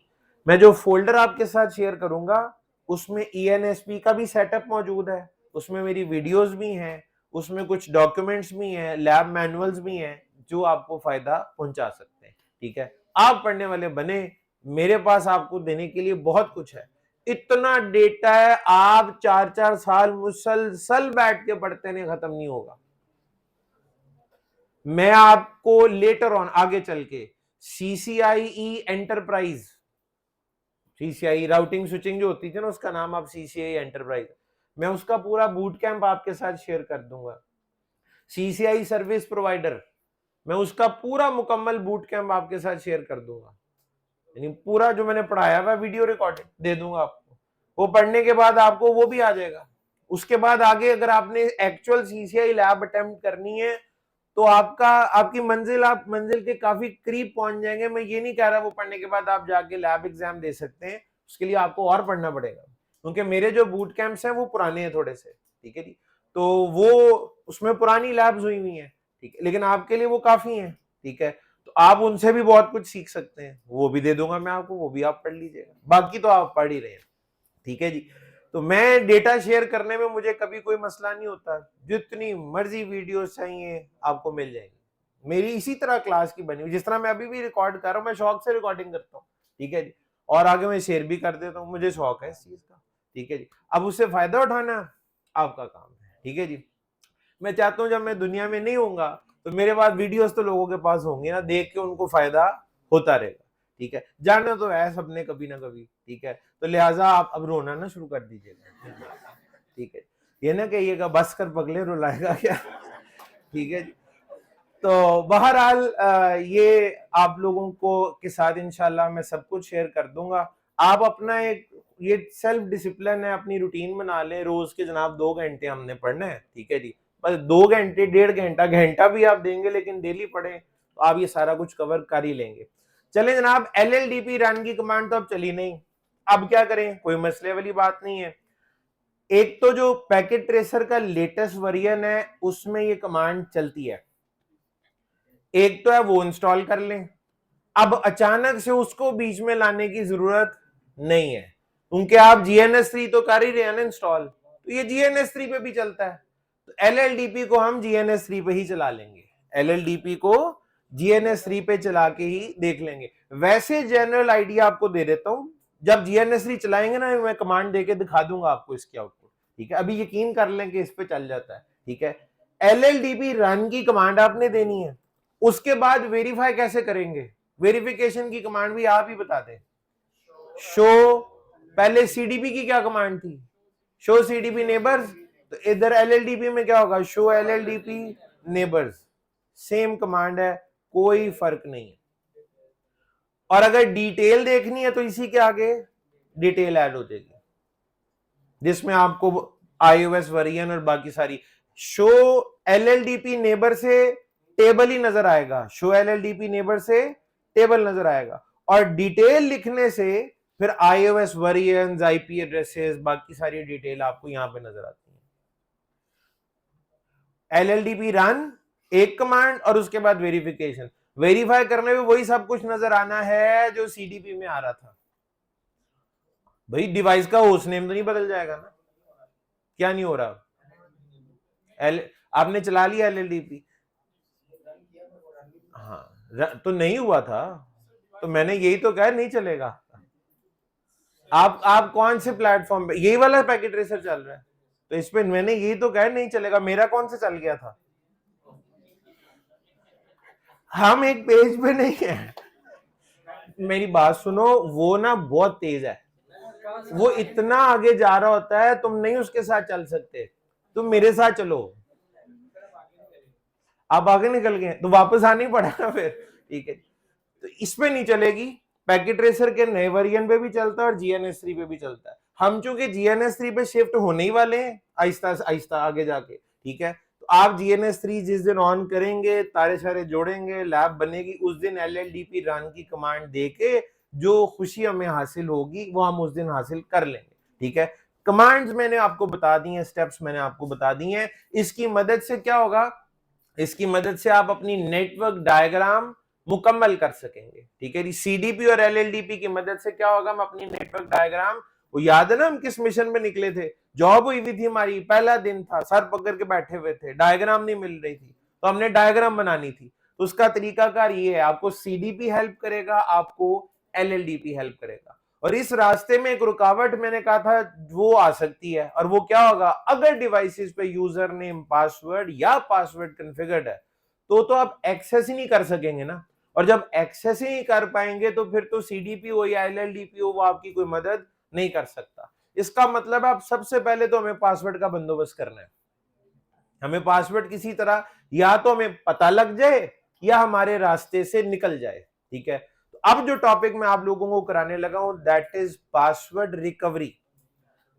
मैं जो फोल्डर आपके साथ शेयर करूंगा उसमें ENSP का भी सेटअप मौजूद है, उसमें मेरी वीडियोस भी हैं, उसमें कुछ डॉक्यूमेंट्स भी हैं, लैब मैनुअल्स भी हैं, जो आपको फायदा पहुंचा सकते हैं, ठीक है। आप पढ़ने वाले बने, मेरे पास आपको देने के लिए बहुत कुछ है। इतना डेटा है, आप 4-4 साल मुसलसल बैठ के पढ़ते नहीं, खत्म नहीं होगा। मैं आपको लेटर ऑन आगे चल के CCIE enterprise CCI routing switching जो होती थी ना, उसका नाम अब CCI एंटरप्राइज। मैं उसका पूरा बूट कैंप आपके साथ शेयर कर दूंगा। CCI सर्विस प्रोवाइडर, मैं उसका पूरा मुकम्मल बूट कैंप आपके साथ शेयर कर दूंगा, यानी पूरा जो मैंने पढ़ाया हुआ वीडियो रिकॉर्डिंग दे दूंगा आपको। वो पढ़ने के बाद आपको वो भी आ जाएगा। उसके बाद आगे अगर आपने एक्चुअल CCI लैब अटेम्प्ट करनी है तो आपकी मंजिल, आप मंजिल के काफी करीब पहुंच जाएंगे। मैं ये नहीं कह रहा वो पढ़ने के बाद आप जाके लैब एग्जाम दे सकते हैं, उसके लिए आपको और पढ़ना पड़ेगा, क्योंकि मेरे जो बूट कैंप्स हैं वो पुराने हैं थोड़े से, ठीक है जी। तो वो उसमें पुरानी लैब्स हुई हुई हैं, ठीक है, लेकिन आपके लिए वो काफी हैं, ठीक है। तो आप उनसे भी बहुत कुछ सीख सकते हैं, वो भी दे दूंगा मैं आपको, वो भी आप पढ़ लीजिएगा। बाकी तो आप पढ़ ही रहे हैं, ठीक है जी। तो मैं डेटा शेयर करने में मुझे कभी कोई मसला नहीं होता, जितनी मर्जी वीडियोस चाहिए आपको मिल जाएगी। मेरी इसी तरह क्लास की बनी हुई, जिस तरह मैं अभी भी रिकॉर्ड कर रहा हूँ, मैं शौक से रिकॉर्डिंग करता हूँ, ठीक है जी, और आगे मैं शेयर भी कर देता हूँ, मुझे शौक है इस चीज का, ठीक है जी। अब उससे फायदा उठाना आपका काम है, ठीक है जी। मैं चाहता हूँ जब मैं दुनिया में नहीं होऊंगा तो मेरे बाद वीडियोस तो लोगों के पास होंगे ना, देख के उनको फायदा होता रहेगा, ठीक है। जानना तो है सबने कभी ना कभी, ठीक है। तो लिहाजा आप अब रोना ना शुरू कर दीजिएगा, ठीक है। ये ना कहिएगा बस कर पगले रुलाएगा क्या, ठीक है जी। तो बहरहाल ये आप लोगों को के साथ इंशाल्लाह मैं सब कुछ शेयर कर दूंगा। आप अपना एक ये सेल्फ डिसिप्लिन है, अपनी रूटीन बना लें, रोज के जनाब 2 घंटे हमने पढ़ना है, ठीक है जी। बस 2 घंटे, 1.5 घंटा भी आप देंगे लेकिन डेली पढ़ें तो आप ये सारा कुछ कवर कर ही लेंगे। चले जनाब, LLDP रन की कमांड तो अब चली नहीं, अब क्या करें, कोई मसले वाली बात नहीं है। एक तो जो पैकेट ट्रेसर का लेटेस्ट वर्जन है उसमें ये कमांड चलती है, एक तो है वो इंस्टॉल कर लें। अब अचानक से उसको बीच में लाने की जरूरत नहीं है, क्योंकि आप GNS3 तो कर ही रहे हैं ना इंस्टॉल, तो ये GNS3 पे भी चलता है। तो LLDP को हम GNS3 पे ही चला लेंगे, LLDP को GNS3 पे चला के ही देख लेंगे। वैसे जनरल आइडिया आपको दे देता हूं, जब GNS3 चलाएंगे ना, मैं कमांड देके दिखा दूंगा आपको इसकी आउटपुट, ठीक है। अभी यकीन कर लें कि इस पे चल जाता है, ठीक है। LLDP रन की कमांड आपने देनी है, उसके बाद वेरीफाई कैसे करेंगे, वेरिफिकेशन की कमांड भी आप ही बता दें। शो, पहले CDP की क्या कमांड थी, शो CDP नेबर्स, तो इधर LLDP में क्या होगा, show LLDP neighbours, same command है, कोई फर्क नहीं है। और अगर डिटेल देखनी है तो इसी के आगे डिटेल ऐड हो जाएगी, जिसमें आपको iOS वर्जन और बाकी सारी शो LLDP नेबर से टेबल ही नजर आएगा, शो LLDP नेबर से टेबल नजर आएगा, और डिटेल लिखने से फिर iOS वर्जन, IP एड्रेसेस, बाकी सारी डिटेल आपको यहां पे नजर आती है। LLDP रन एक कमांड और उसके बाद वेरिफिकेशन, वेरीफाई करने में वही सब कुछ नजर आना है जो CDP में आ रहा था। भाई डिवाइस का होस्ट नेम तो नहीं बदल जाएगा ना, क्या नहीं हो रहा, आपने चला लिया LLDP, हाँ तो नहीं हुआ था, तो मैंने यही तो कहा नहीं चलेगा। आप कौन से प्लेटफॉर्म पे, यही वाला पैकेट ट्रेसर चल रहा है, तो इस पे मैंने यही तो कहा नहीं चलेगा। मेरा कौन सा चल गया था, हम एक पेज पे नहीं है, मेरी बात सुनो, वो ना बहुत तेज है, वो इतना आगे जा रहा होता है, तुम नहीं उसके साथ चल सकते, तुम मेरे साथ चलो। आप आगे निकल गए तो वापस आना ही पड़ेगा फिर, ठीक है। तो इसमें नहीं चलेगी, पैकेट ट्रेसर के नए वर्जन पे भी चलता है और GNS3 पे भी चलता है। हम चूंकि GNS3 पे शिफ्ट होने ही वाले हैं आहिस्ता आहिस्ता आगे जाके, ठीक है। तो आप GNS3 जिस दिन ऑन करेंगे, तारे सारे जोड़ेंगे, लैब बनेगी, उस दिन LLDP रन की कमांड देके जो खुशी हमें हासिल होगी वो हम उस दिन हासिल कर लेंगे, ठीक है। कमांड्स मैंने आपको बता दी हैं, स्टेप्स मैंने आपको बता दी हैं। इसकी मदद से क्या होगा, इसकी मदद से आप अपनी नेटवर्क डायग्राम मुकम्मल कर सकेंगे, ठीक है जी। CDP और LLDP की मदद से क्या होगा, हम अपनी नेटवर्क डायग्राम, वो याद है ना हम किस मिशन में निकले थे, जॉब हुई हुई थी हमारी, पहला दिन था, सर पकड़ के बैठे हुए थे, डायग्राम नहीं मिल रही थी, तो हमने डायग्राम बनानी थी। तो उसका तरीकाकार ये है, आपको CDP हेल्प करेगा, आपको LLDP हेल्प करेगा, और इस रास्ते में एक रुकावट मैंने कहा था वो आ सकती है, और वो क्या होगा, अगर डिवाइसेस पे यूजर नेम, पासवर्ड या पासवर्ड कॉन्फ़िगर्ड है तो आप एक्सेस ही नहीं कर सकेंगे ना, और जब एक्सेस ही नहीं कर पाएंगे तो फिर तो सीडीपी हो या एलएलडीपी हो वो आपकी कोई मदद नहीं कर सकता। इसका मतलब आप सबसे पहले तो हमें पासवर्ड का बंदोबस्त करना है। हमें पासवर्ड किसी तरह या तो हमें पता लग जाए या हमारे रास्ते से निकल जाए, ठीक है। तो अब जो टॉपिक मैं आप लोगों को कराने लगा हूं दैट इज पासवर्ड रिकवरी।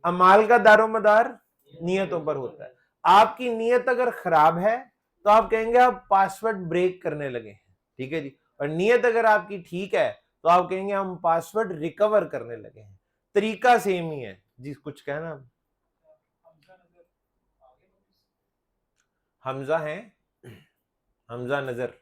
अमाल का दारोमदार नियतों पर होता है। आपकी नियत अगर खराब है तो आप कहेंगे आप पासवर्ड ब्रेक करने लगे, ठीक है जी। और नियत अगर आपकी ठीक है तो आप कहेंगे हम पासवर्ड रिकवर करने लगे हैं। तरीका सेम ही है जी। कुछ कहना? हमजा है, हमजा नजर।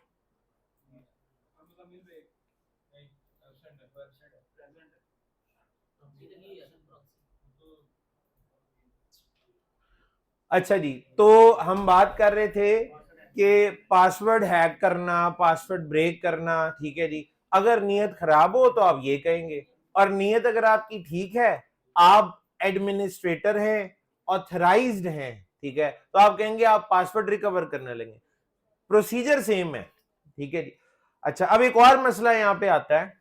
अच्छा जी, तो हम बात कर रहे थे कि पासवर्ड हैक करना, पासवर्ड ब्रेक करना, ठीक है जी। अगर नीयत खराब हो तो आप ये कहेंगे, और नीयत अगर आपकी ठीक है, आप एडमिनिस्ट्रेटर हैं, ऑथराइज्ड हैं, ठीक है, तो आप कहेंगे आप पासवर्ड रिकवर करने लगे। प्रोसीजर सेम है, ठीक है जी। अच्छा, अब एक और मसला यहां पे आता है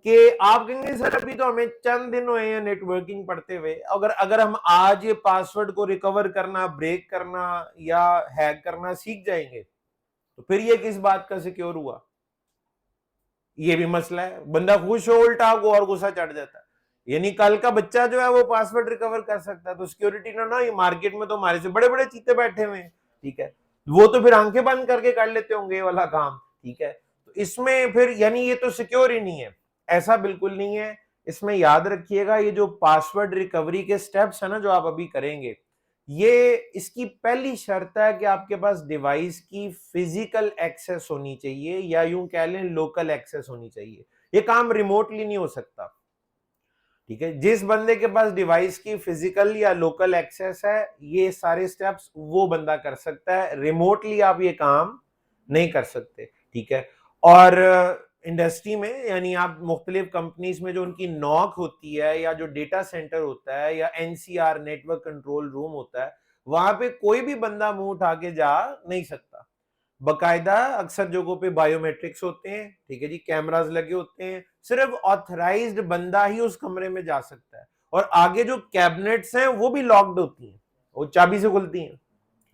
कि आप कहेंगे सर अभी तो हमें चंद दिन हुए हैं नेटवर्किंग पढ़ते हुए, अगर अगर हम आज ये पासवर्ड को रिकवर करना, ब्रेक करना या हैक करना सीख जाएंगे तो फिर ये किस बात का सिक्योर हुआ? ये भी मसला है। बंदा खुश हो उल्टा को और गुस्सा चढ़ जाता है। यानी कल का बच्चा जो है वो पासवर्ड रिकवर कर सकता है, तो सिक्योरिटी ना ये मार्केट में तो हमारे से बड़े बड़े चीते बैठे हुए हैं, ठीक है। वो तो फिर आंखें बंद करके कर लेते होंगे ये वाला काम, ठीक है। तो इसमें फिर यानी ये तो सिक्योर ही नहीं है, ऐसा बिल्कुल नहीं है। इसमें याद रखिएगा ये जो पासवर्ड रिकवरी के स्टेप्स है ना जो आप अभी करेंगे, ये इसकी पहली शर्त है कि आपके पास डिवाइस की फिजिकल एक्सेस होनी चाहिए, या यूं कह लें लोकल एक्सेस होनी चाहिए। ये काम रिमोटली नहीं हो सकता, ठीक है। जिस बंदे के पास डिवाइस की फिजिकल या लोकल एक्सेस है, ये सारे स्टेप्स वो बंदा कर सकता है, रिमोटली आप ये काम नहीं कर सकते, ठीक है। और इंडस्ट्री में यानी आप मुख्तलिफ कंपनीज में जो उनकी नॉक होती है या जो डेटा सेंटर होता है या एनसीआर नेटवर्क कंट्रोल रूम होता है, वहां पे कोई भी बंदा मुंह उठा के जा नहीं सकता। बकायदा अक्सर जगहों पे बायोमेट्रिक्स होते हैं, ठीक है जी, कैमरास लगे होते हैं, सिर्फ ऑथराइज्ड बंदा ही उस कमरे में जा सकता है। और आगे जो कैबिनेट्स हैं वो भी लॉक्ड होती हैं, वो चाबी से खुलती हैं,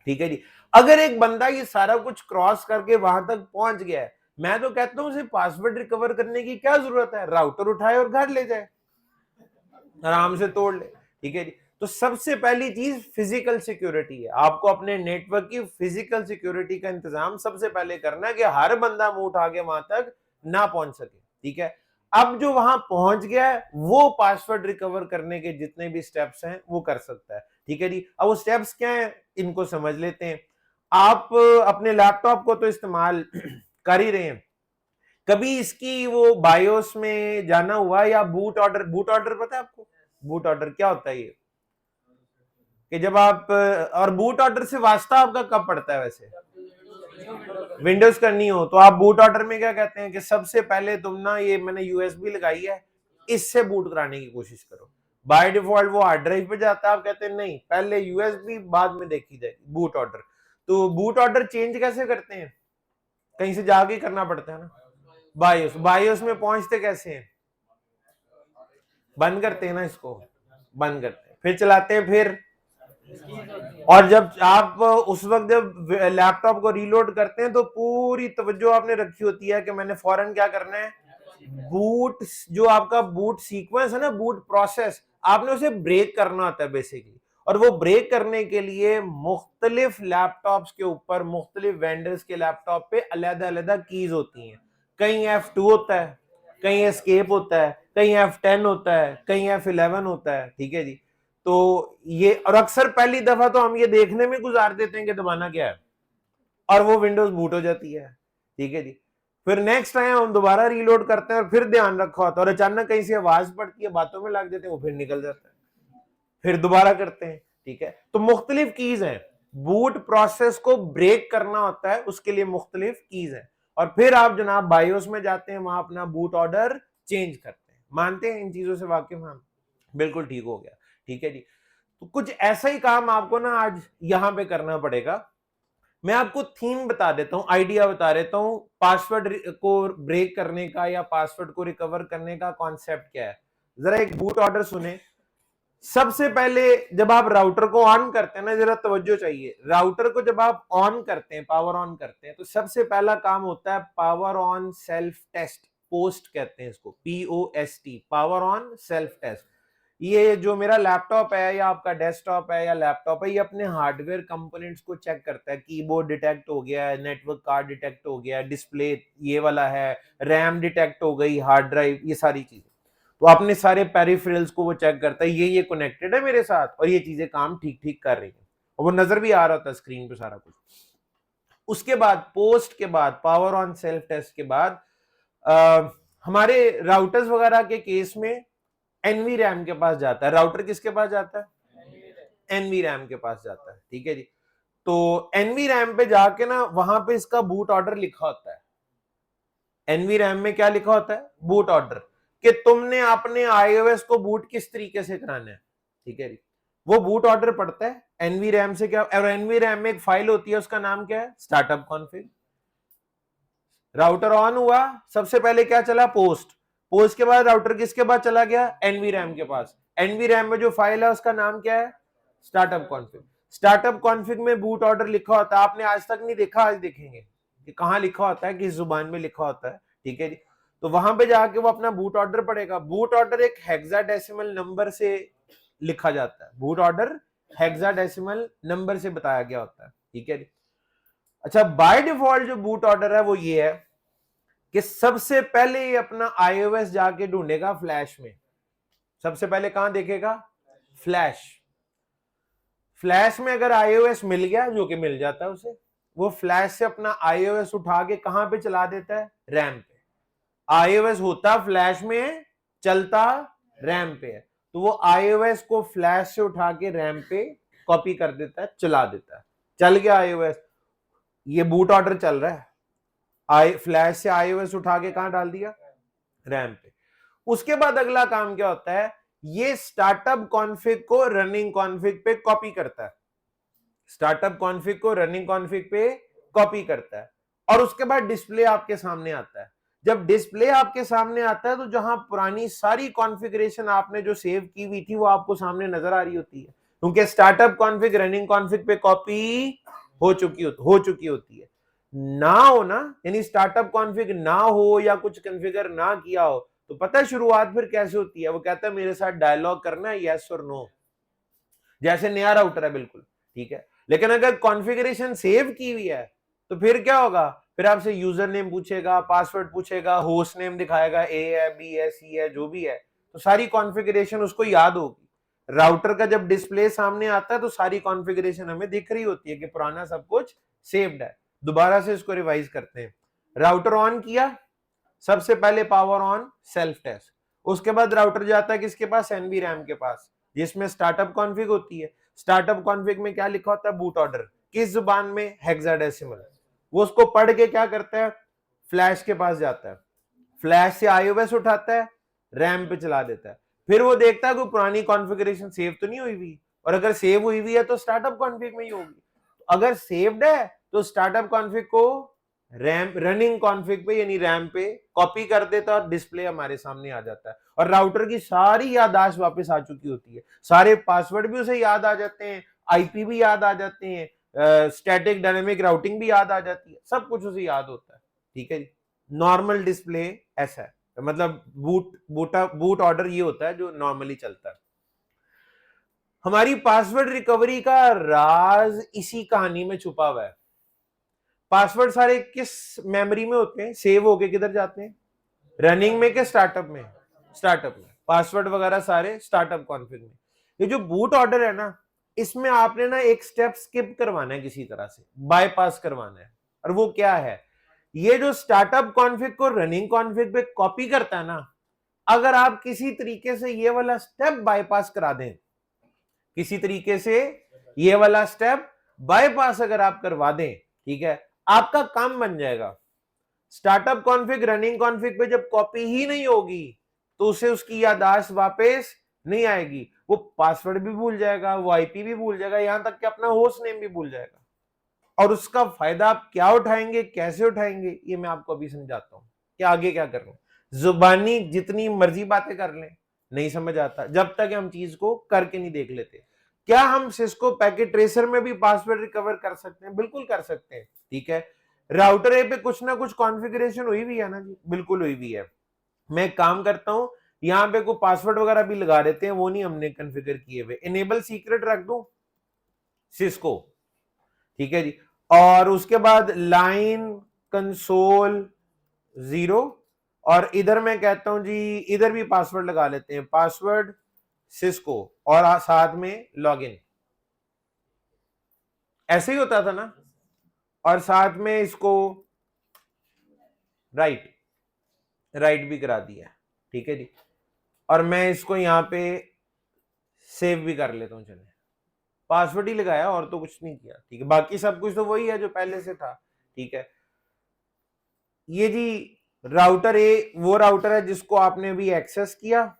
ठीक है जी। अगर एक बंदा ये सारा कुछ क्रॉस करके वहां तक पहुंच गया है, मैं तो कहता हूं उसे पासवर्ड रिकवर करने की क्या जरूरत है, राउटर उठाए और घर ले जाए, आराम से तोड़ ले, ठीक है जी। तो सबसे पहली चीज फिजिकल सिक्योरिटी है। आपको अपने नेटवर्क की फिजिकल सिक्योरिटी का इंतजाम सबसे पहले करना है कि हर बंदा मुंह उठा के वहां तक ना पहुंच सके, ठीक है। अब जो वहां पहुंच गया है वो पासवर्ड रिकवर करने के जितने भी स्टेप्स हैं वो कर सकता है, ठीक है जी। अब वो स्टेप्स क्या है इनको समझ लेते हैं। आप अपने लैपटॉप को तो इस्तेमाल कर ही रहे हैं, कभी इसकी वो बायोस में जाना हुआ या बूट ऑर्डर? बूट ऑर्डर पता है आपको? बूट ऑर्डर क्या होता है ये? कि जब आप और बूट ऑर्डर से वास्ता आपका कब पड़ता है वैसे? विंडोज करनी हो तो आप बूट ऑर्डर में क्या कहते हैं कि सबसे पहले तुम ना ये मैंने यूएसबी लगाई है इससे बूट कराने की कोशिश करो। बाय डिफॉल्ट वो हार्ड ड्राइव पे जाता है, आप कहते हैं नहीं पहले यूएसबी बाद में देखी जाएगी बूट ऑर्डर। तो बूट ऑर्डर चेंज कैसे करते हैं? कहीं से जाके करना पड़ता है ना। बायोस, बायोस में पहुंचते कैसे हैं? बंद करते हैं ना इसको, बंद करते हैं फिर चलाते हैं फिर। और जब आप उस वक्त जब लैपटॉप को रीलोड करते हैं तो पूरी तवज्जो आपने रखी होती है कि मैंने फौरन क्या करना है, बूट जो आपका बूट सीक्वेंस है ना, बूट प्रोसेस, आपने उसे ब्रेक करना होता है बेसिकली। और वो ब्रेक करने के लिए मुख्तलिफ लैपटॉप्स के ऊपर मुख्तलिफ वेंडर्स के लैपटॉप पे अलग अलग कीज होती हैं। कहीं F2 होता है, कहीं एस्केप होता है, कहीं F10 होता है, कहीं F11 होता है, ठीक है जी। तो ये और अक्सर पहली दफा तो हम ये देखने में गुजार देते हैं कि दबाना क्या है, और वो विंडोज बूट हो जाती है, ठीक है जी। फिर नेक्स्ट टाइम हम दोबारा रीलोड करते हैं और फिर ध्यान रखा होता है और अचानक कहीं से आवाज पड़ती है, बातों में लग जाते हैं, वो फिर निकल जाता है, फिर दोबारा करते हैं, ठीक है। तो मुख्तलिफ कीज हैं, बूट प्रोसेस को ब्रेक करना होता है उसके लिए मुख्तलिफ कीज हैं। और फिर आप जनाब बायोस में जाते हैं, वहां अपना बूट ऑर्डर चेंज करते हैं। मानते हैं इन चीजों से वाकिफ हैं? बिल्कुल ठीक हो गया, ठीक है जी। तो कुछ ऐसा ही काम आपको ना आज यहां पे करना पड़ेगा मैं आपको थीम बता देता हूं, आइडिया बता देता हूं, पासवर्ड को ब्रेक करने का या पासवर्ड को रिकवर करने का कॉन्सेप्ट क्या है। जरा एक बूट ऑर्डर सुने। सबसे पहले जब आप राउटर को ऑन करते हैं ना, जरा तवज्जो चाहिए, राउटर को जब आप ऑन करते हैं, पावर ऑन करते हैं, तो सबसे पहला काम होता है power on self test, post कहते हैं इसको, POST, power on self test. ये जो मेरा लैपटॉप है या आपका डेस्कटॉप है या लैपटॉप है, ये अपने हार्डवेयर कंपोनेंट्स को चेक करता है। कीबोर्ड डिटेक्ट हो गया है, नेटवर्क कार्ड डिटेक्ट हो गया है, डिस्प्ले ये वाला है, रैम डिटेक्ट हो गई, हार्ड ड्राइव, ये सारी चीजें। तो अपने सारे पेरिफेरल्स को वो चेक करता है, ये कनेक्टेड है मेरे साथ और ये चीजें काम ठीक ठीक कर रही हैं, और वो नजर भी आ रहा था स्क्रीन पे सारा कुछ। उसके बाद पोस्ट के बाद, पावर ऑन सेल्फ टेस्ट के बाद, हमारे राउटर्स वगैरह के केस में एनवी रैम के पास जाता है। राउटर किसके पास जाता है? एनवी रैम के पास जाता है, ठीक है जी। तो एनवी रैम पे जाके ना, वहां पे इसका बूट ऑर्डर लिखा होता है। एनवी रैम में क्या लिखा होता है? बूट ऑर्डर, कि तुमने अपने iOS को बूट किस तरीके से कराना है, ठीक है जी। वो बूट ऑर्डर पड़ता है एनवी रैम से। क्या, और एनवी रैम में एक फाइल होती है, उसका नाम क्या है? Startup config. राउटर ऑन हुआ, सबसे पहले क्या चला? पोस्ट। पोस्ट के बाद राउटर किसके पास चला गया? एनवी रैम के पास। एनवी रैम में जो फाइल है उसका नाम क्या है? Startup config. स्टार्टअप कॉन्फ़िग में बूट ऑर्डर लिखा होता है। आपने आज तक नहीं देखा, आज देखेंगे कि कहां लिखा होता है, किस जुबान में लिखा होता है, ठीक है जी। तो वहां पे जाके वो अपना बूट ऑर्डर पड़ेगा। बूट ऑर्डर एक हेक्साडेसिमल नंबर से लिखा जाता है। बूट ऑर्डर हेक्साडेसिमल नंबर से बताया गया होता है, ठीक है जी। अच्छा, बाय डिफॉल्ट जो बूट ऑर्डर है वो ये है कि सबसे पहले ये अपना iOS जाके ढूंढेगा फ्लैश में। सबसे पहले कहां देखेगा? फ्लैश। फ्लैश में अगर iOS मिल गया, जो कि मिल जाता है उसे, वो फ्लैश से अपना iOS उठा के कहां पे चला देता है? रैम पे। iOS होता फ्लैश में है, चलता रैम पे है, तो वो iOS को फ्लैश से उठा के रैम पे कॉपी कर देता है, चला देता है। चल गया iOS, ये बूट ऑर्डर चल रहा है। फ्लैश से iOS उठा के कहां डाल दिया? रैम पे। उसके बाद अगला काम क्या होता है? ये स्टार्टअप कॉन्फ़िग को रनिंग कॉन्फ़िग पे कॉपी करता है। स्टार्टअप कॉन्फ़िग को रनिंग कॉन्फ़िग पे कॉपी करता है, और उसके बाद डिस्प्ले आपके सामने आता है। जब डिस्प्ले आपके सामने आता है, तो जहां पुरानी सारी कॉन्फ़िगरेशन आपने जो सेव की हुई थी, वो आपको सामने नजर आ रही होती है, क्योंकि स्टार्टअप कॉन्फ़िग रनिंग कॉन्फ़िग पे कॉपी हो चुकी होती है। ना हो ना, यानी स्टार्टअप कॉन्फ़िग ना हो या कुछ कॉन्फ़िगर ना किया हो, तो पता है शुरुआत फिर कैसे होती है? वो कहता है मेरे साथ डायलॉग करना है, यस और नो, जैसे नया राउटर है बिल्कुल, ठीक है। लेकिन अगर कॉन्फ़िगरेशन सेव की हुई है, तो फिर क्या होगा? फिर आपसे यूजर नेम पूछेगा, पासवर्ड पूछेगा, होस्ट नेम दिखाएगा, ए है, बी है, सी है, जो भी है, तो सारी कॉन्फ़िगरेशन उसको याद होगी। राउटर का जब डिस्प्ले सामने आता है, तो सारी कॉन्फ़िगरेशन हमें दिख रही होती है कि पुराना सब कुछ सेव्ड है। दोबारा से इसको रिवाइज करते हैं। राउटर ऑन किया, सबसे पहले पावर ऑन सेल्फ टेस्ट। उसके बाद राउटर जाता है किसके पास? एनवी रैम के पास, जिसमें स्टार्टअप कॉन्फ़िग होती है। स्टार्टअप कॉन्फ़िग में क्या लिखा होता है? Boot order. किस जुबान में? हेक्साडेसिमल। वो उसको पढ़ के क्या करता है? फ्लैश के पास जाता है, फ्लैश से iOS उठाता है, रैम पे चला देता है। फिर वो देखता है कोई पुरानी कॉन्फ़िगरेशन सेव तो नहीं हुई हुई, और अगर सेव हुई हुई है तो स्टार्टअप कॉन्फ़िग में ही होगी। अगर सेव्ड है तो स्टार्टअप कॉन्फ़िग को रैम रनिंग कॉन्फ़िग पे यानी रैम पे कॉपी कर देता है, और डिस्प्ले हमारे सामने आ जाता है, और राउटर की सारी याददाश्त वापस आ चुकी होती है। सारे पासवर्ड भी उसे याद आ जाते हैं, आईपी भी याद आ जाते हैं, स्टैटिक डायनेमिक राउटिंग भी याद आ जाती है, सब कुछ उसे याद होता है, ठीक है जी। नॉर्मल डिस्प्ले ऐसा है, मतलब बूट ऑर्डर ये होता है जो नॉर्मली चलता है। हमारी पासवर्ड रिकवरी का राज इसी कहानी में छुपा हुआ है। पासवर्ड सारे किस मेमोरी में होते हैं? सेव होके किधर जाते हैं? रनिंग में के स्टार्टअप में? स्टार्टअप में। पासवर्ड वगैरह सारे स्टार्टअप कॉन्फ़िग में। ये जो बूट ऑर्डर है ना, इसमें आपने ना एक स्टेप स्किप करवाना है, किसी तरह से बाईपास करवाना है, और वो क्या है? ये जो स्टार्टअप कॉन्फ़िग को रनिंग कॉन्फ़िग पे कॉपी करता है ना, अगर आप किसी तरीके से ये वाला स्टेप बाईपास करा दें, किसी तरीके से ये वाला स्टेप बाईपास अगर आप करवा दें, ठीक है, आपका काम बन जाएगा। स्टार्टअप कॉन्फ़िग रनिंग कॉन्फ़िग पे जब कॉपी ही नहीं होगी, तो उसे उसकी याददाश्त वापस नहीं आएगी, वो पासवर्ड भी भूल जाएगा, वो आईपी भी भूल जाएगा, यहां तक कि अपना होस्ट नेम भी भूल जाएगा। और उसका फायदा आप क्या उठाएंगे, कैसे उठाएंगे, ये मैं आपको अभी समझाता हूं कि आगे क्या करना। जुबानी जितनी मर्जी बातें कर लें, नहीं समझ आता जब तक हम चीज को करके नहीं देख लेते। क्या हम सिस्को पैकेट ट्रेसर में भी पासवर्ड रिकवर कर सकते हैं? बिल्कुल कर सकते हैं, ठीक है। राउटर ए पे कुछ ना कुछ कॉन्फ़िगरेशन हुई भी है ना जी, बिल्कुल हुई भी है। मैं एक काम करता हूं, यहां पे कोई पासवर्ड वगैरह भी लगा देते हैं, वो नहीं हमने कॉन्फ़िगर किए हुए। इनेबल सीक्रेट रख दूं सिस्को, ठीक है जी। और उसके बाद लाइन कंसोल 0, और इधर मैं कहता हूं जी, इधर भी पासवर्ड लगा लेते हैं, पासवर्ड सिस्को, और साथ में लॉगिन। ऐसे ही होता था ना, और साथ में इसको राइट राइट भी करा दिया, ठीक है जी। और मैं इसको यहां पे सेव भी कर लेता हूं, चले पासवर्ड ही लगाया और तो कुछ नहीं किया, ठीक है। बाकी सब कुछ तो वही है जो पहले से था, ठीक है। ये जी राउटर ए वो राउटर है जिसको आपने भी एक्सेस किया,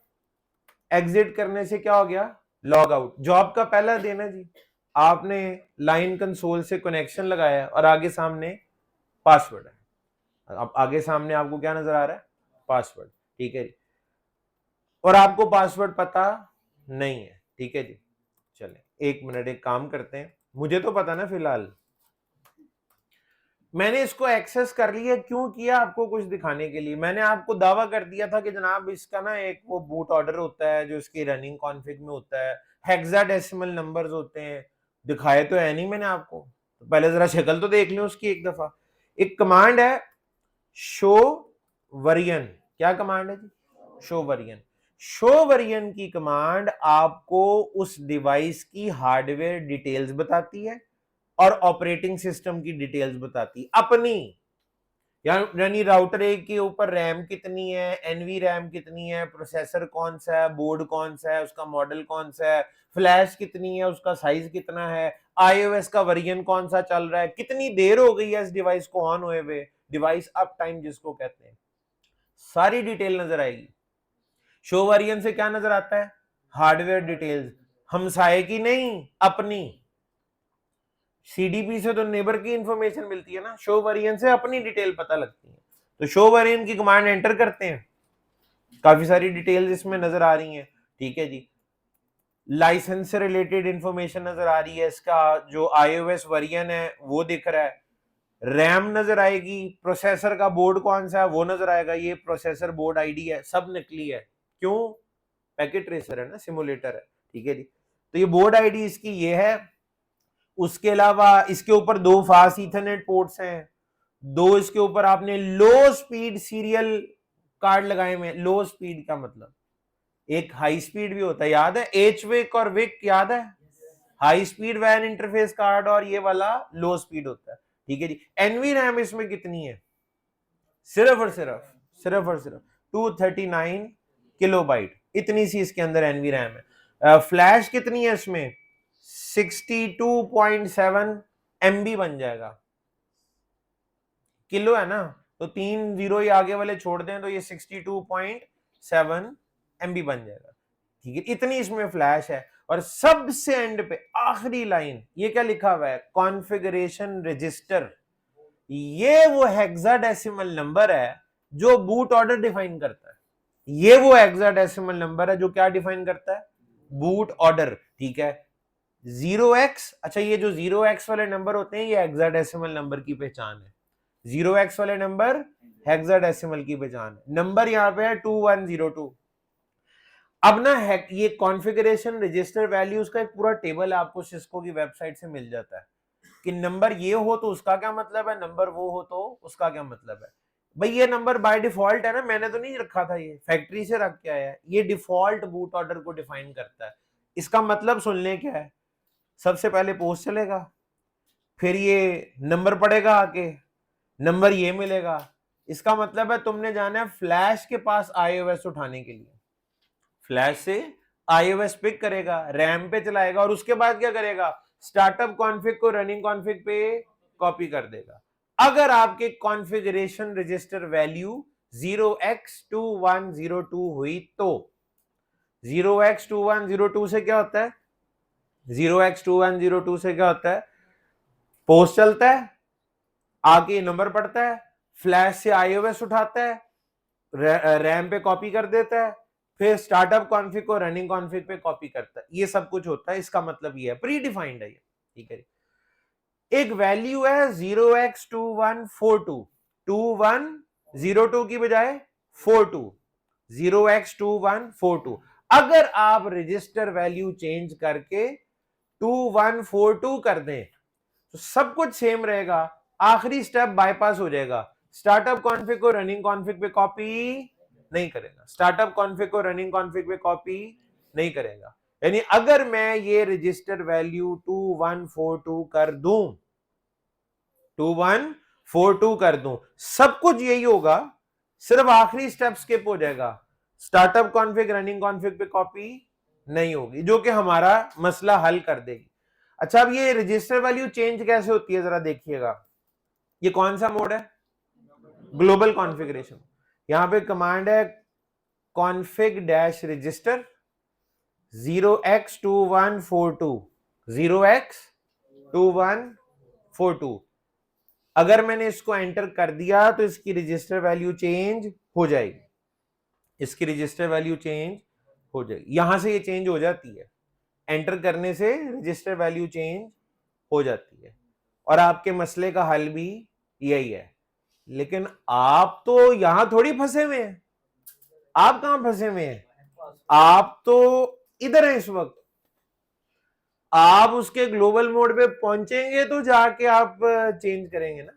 एग्जिट करने से क्या हो गया, लॉग आउट। जॉब का पहला दिन है जी, आपने लाइन कंसोल से कनेक्शन लगाया और आगे सामने पासवर्ड है। अब आगे सामने आपको क्या नजर आ रहा है, पासवर्ड, ठीक है जी। और आपको पासवर्ड पता नहीं है, ठीक है जी। चले एक मिनट, एक काम करते हैं, मुझे तो पता ना फिलहाल, मैंने इसको एक्सेस कर लिया। क्यों किया, आपको कुछ दिखाने के लिए। मैंने आपको दावा कर दिया था कि जनाब इसका ना एक वो बूट ऑर्डर होता है जो इसकी रनिंग कॉन्फ़िग में होता है, हेक्साडेसिमल नंबर्स होते हैं। दिखाए तो है नहीं मैंने आपको, तो पहले जरा शक्ल तो देख लें उसकी एक दफा। एक कमांड है शो वरियन। क्या कमांड है जी, शो वरियन। शो वरियन की कमांड आपको उस डिवाइस की हार्डवेयर डिटेल्स बताती है और ऑपरेटिंग सिस्टम की डिटेल्स बताती अपनी। यानी राउटर ए के ऊपर रैम कितनी है, एनवी रैम कितनी है, प्रोसेसर कौन सा है, बोर्ड कौन सा है, उसका मॉडल कौन सा है, फ्लैश कितनी है, उसका साइज कितना है, आईओएस का वर्जन कौन सा चल रहा है, कितनी देर हो गई है इस डिवाइस को ऑन हुए हुए, डिवाइस अप टाइम जिसको कहते हैं, सारी डिटेल नजर आएगी। शो वेरिएंट से क्या नजर आता है, हार्डवेयर डिटेल्स, हमसाए की नहीं अपनी। सीडीपी से तो नेबर की इंफॉर्मेशन मिलती है ना, शो वेरिएंट से अपनी डिटेल पता लगती है। तो शो वेरिएंट की कमांड एंटर करते हैं, काफी सारी डिटेल्स इसमें नजर आ रही हैं, ठीक है जी। लाइसेंस से रिलेटेड इंफॉर्मेशन नजर आ रही है, इसका जो आईओएस वर्जन है वो दिख रहा है, रैम नजर आएगी, प्रोसेसर का बोर्ड कौन सा है वो नजर आएगा, ये प्रोसेसर बोर्ड आईडी है, सब नकली है। क्यों, पैकेट ट्रेसर है ना, सिमुलेटर है, ठीक है जी। तो ये बोर्ड आईडी इसकी ये है। उसके अलावा इसके ऊपर 2 फास्ट ईथरनेट पोर्ट्स हैं, 2 इसके ऊपर आपने लो स्पीड सीरियल कार्ड लगाए हुए। लो स्पीड का मतलब एक हाई स्पीड भी होता है, याद है, एच विक और विक, याद है, हाई स्पीड वैन इंटरफेस कार्ड, और ये वाला लो स्पीड होता है, ठीक है जी। एनवी रैम इसमें कितनी है, सिर्फ और सिर्फ 239 किलोबाइट, इतनी सी इसके अंदर एनवी रैम है। फ्लैश कितनी है इसमें, 62.7 MB बन जाएगा, किलो है ना, तो 3 जीरो ही आगे वाले छोड़ दें तो ये 62.7 MB बन जाएगा, ठीक है। इतनी इसमें फ्लैश है। और सबसे एंड पे आखिरी लाइन ये क्या लिखा हुआ है, कॉन्फ़िगरेशन रजिस्टर। ये वो हेक्साडेसिमल नंबर है जो बूट ऑर्डर डिफाइन करता है। ये वो हेक्साडेसिमल नंबर है जो क्या डिफाइन करता है, बूट ऑर्डर, ठीक है। 0x, अच्छा ये जो 0x वाले नंबर होते हैं ये हेक्साडेसिमल नंबर की पहचान है। 0x वाले नंबर हेक्साडेसिमल की पहचान है। नंबर यहां पे है 2102। अब ना ये कॉन्फ़िगरेशन रजिस्टर वैल्यूज का एक पूरा टेबल आपको सिस्को की वेबसाइट से मिल जाता है कि नंबर ये हो तो उसका क्या मतलब है, नंबर वो हो तो उसका क्या मतलब है। भाई ये नंबर बाय डिफॉल्ट है ना, मैंने तो नहीं रखा था, ये फैक्ट्री से रख के आया है, ये डिफॉल्ट बूट ऑर्डर को डिफाइन करता है। इसका मतलब सुन लें क्या है, सबसे पहले पोस्ट चलेगा, फिर ये नंबर पड़ेगा आके, नंबर ये मिलेगा। इसका मतलब है तुमने जाना है फ्लैश के पास आईओएस उठाने के लिए, फ्लैश से आईओएस पिक करेगा, रैम पे चलाएगा, और उसके बाद क्या करेगा, स्टार्टअप कॉन्फ़िग को रनिंग कॉन्फ़िग पे कॉपी कर देगा। अगर आपके कॉन्फ़िगरेशन रजिस्टर वैल्यू 0x2102 हुई तो 0x2102 से क्या होता है, 0x2102 से क्या होता है, पोस्ट चलता है, आके नंबर पढ़ता है, फ्लैश से iOS उठाता है, रैम पे कॉपी कर देता है, फिर स्टार्टअप कॉन्फ़िग को रनिंग कॉन्फ़िग पे कॉपी करता है। ये सब कुछ होता है। इसका मतलब ये है, प्री डिफाइंड है ये, ठीक है। एक वैल्यू है 0x2142, 2102 की बजाय 42, 0x2142। अगर आप रजिस्टर वैल्यू चेंज करके 2142 कर दें तो सब कुछ सेम रहेगा, आखिरी स्टेप बाईपास हो जाएगा। स्टार्टअप कॉन्फ़िग को रनिंग कॉन्फ़िग पे कॉपी नहीं करेगा, स्टार्टअप कॉन्फ़िग को रनिंग कॉन्फ़िग पे कॉपी नहीं करेगा। यानी अगर मैं ये रजिस्टर वैल्यू 2142 कर दूं, 2142 कर दूं, सब कुछ यही होगा, सिर्फ आखिरी स्टेप स्किप हो जाएगा। स्टार्टअप कॉन्फ़िग रनिंग कॉन्फ़िग पे कॉपी नहीं होगी, जो कि हमारा मसला हल कर देगी। अच्छा, अब ये रजिस्टर वैल्यू चेंज कैसे होती है जरा देखिएगा। ये कौन सा मोड है? Global configuration. यहां पे कमांड है config dash register 0x2142, 0x2142। अगर मैंने इसको एंटर कर दिया तो इसकी रजिस्टर वैल्यू चेंज हो जाएगी, इसकी रजिस्टर वैल्यू चेंज हो जाएगी। यहां से ये चेंज हो जाती है, एंटर करने से रजिस्टर वैल्यू चेंज हो जाती है, और आपके मसले का हल भी यही है। लेकिन आप तो यहां थोड़ी फंसे हुए हैं। आप कहां फंसे हुए हैं? आप तो इधर हैं इस वक्त। आप उसके ग्लोबल मोड पे पहुंचेंगे तो जाके आप चेंज करेंगे ना,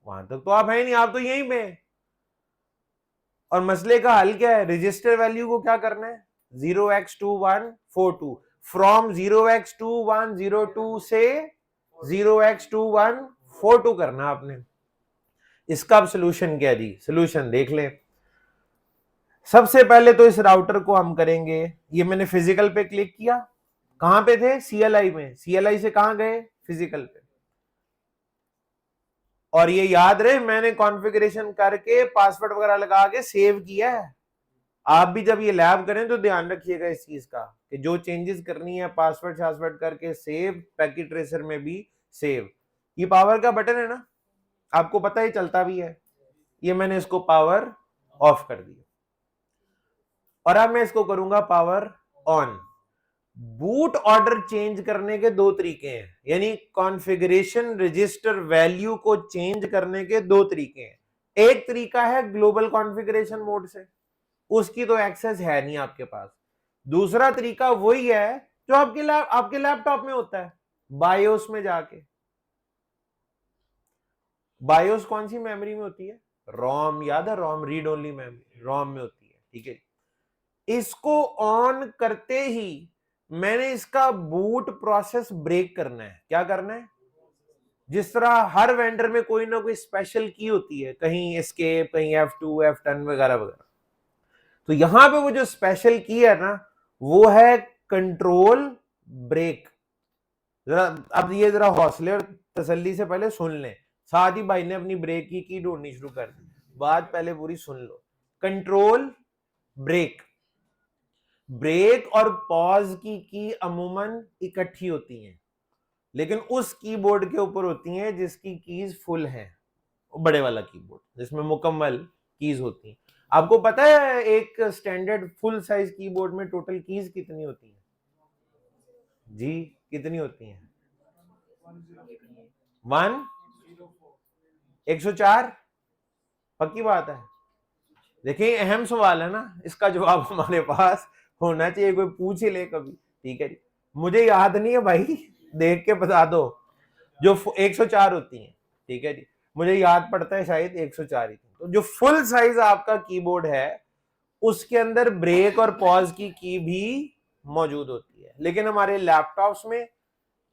वहां तक तो आप है नहीं, आप तो यहीं पे हैं। और मसले का हल क्या है? रजिस्टर वैल्यू को क्या करना है? 0x2142, फ्रॉम 0x2102 से 0x2142 करना आपने। इसका अब सोल्यूशन क्या जी? सोल्यूशन देख लें। सबसे पहले तो इस राउटर को हम करेंगे, ये मैंने फिजिकल पे क्लिक किया, कहां पे थे? CLI में। CLI से कहां गए? फिजिकल पे। और ये याद रहे, मैंने कॉन्फ़िगरेशन करके पासवर्ड वगैरह लगा के सेव किया है। आप भी जब ये लैब करें तो ध्यान रखिएगा इस चीज का कि जो चेंजेस करनी है पासवर्ड शासवर्ड करके सेव, पैकेट ट्रेसर में भी सेव। ये पावर का बटन है ना, आपको पता ही चलता भी है। ये मैंने इसको पावर ऑफ कर दिया और अब मैं इसको करूंगा power on. Boot order change करने के दो तरीके हैं, यानी कॉन्फ़िगरेशन रजिस्टर वैल्यू को चेंज करने के दो तरीके हैं। एक तरीका है ग्लोबल कॉन्फ़िगरेशन मोड से, उसकी तो एक्सेस है नहीं आपके पास। दूसरा तरीका वही है जो आपके लैपटॉप में होता है, बायोस में जाके। बायोस कौन सी मेमोरी में होती है? रोम, याद है? रोम, रीड ओनली मेमोरी, रोम में होती है, ठीक है। इसको ऑन करते ही मैंने इसका बूट प्रोसेस ब्रेक करना है। क्या करना है? जिस तरह हर वेंडर में कोई ना कोई स्पेशल की होती है, कहीं एस्केप, कहीं F2, F10 वगैरह वगैरह, तो यहां पे वो जो स्पेशल की है ना, वो है कंट्रोल ब्रेक। जरा अब ये जरा हौसले और तसल्ली से पहले सुन लें। साथ ही भाई ने अपनी ब्रेक की ढूंढनी शुरू कर दी, बात पहले पूरी सुन लो। कंट्रोल ब्रेक, ब्रेक और पॉज की अमूमन इकट्ठी होती हैं, लेकिन उस कीबोर्ड के ऊपर होती हैं जिसकी कीज फुल हैं, बड़े वाला कीबोर्ड जिसमें मुकम्मल कीज होती हैं। आपको पता है एक स्टैंडर्ड फुल साइज कीबोर्ड में टोटल कीज कितनी होती हैं? जी कितनी होती हैं? 104? पक्की बात है? देखिए अहम सवाल है ना, इसका जवाब हमारे पास होना चाहिए, कोई पूछ ही ले कभी। ठीक है जी, मुझे याद नहीं है भाई, देख के बता दो। जो 104 होती हैं, ठीक है जी, मुझे याद पड़ता है शायद 104 ही थी। तो जो फुल साइज आपका कीबोर्ड है उसके अंदर ब्रेक और पॉज की भी मौजूद होती है। लेकिन हमारे लैपटॉप्स में,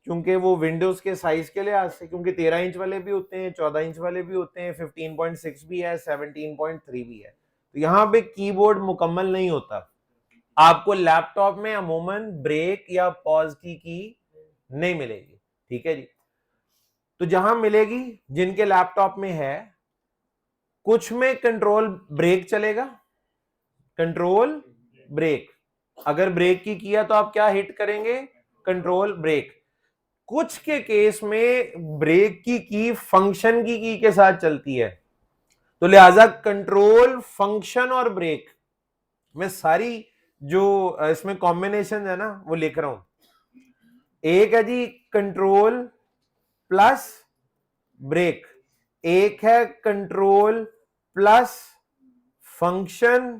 क्योंकि वो विंडोज के साइज के लिहाज से, क्योंकि 13 इंच वाले भी होते हैं, 14 इंच वाले भी होते हैं, 15.6 भी है, 17.3 भी है, तो यहां पे कीबोर्ड मुकम्मल नहीं होता। आपको लैपटॉप में अमूमन ब्रेक या पॉज की नहीं मिलेगी, ठीक है जी। तो जहां मिलेगी, जिनके लैपटॉप में है, कुछ में कंट्रोल ब्रेक चलेगा, कंट्रोल ब्रेक। अगर ब्रेक की किया तो आप क्या हिट करेंगे? Control break. कुछ के केस में ब्रेक की की फंक्शन की के साथ चलती है, तो लिहाजा कंट्रोल, फंक्शन और ब्रेक में सारी जो इसमें कॉम्बिनेशन है ना वो लिख रहा हूं। एक है जी कंट्रोल प्लस ब्रेक, एक है control plus function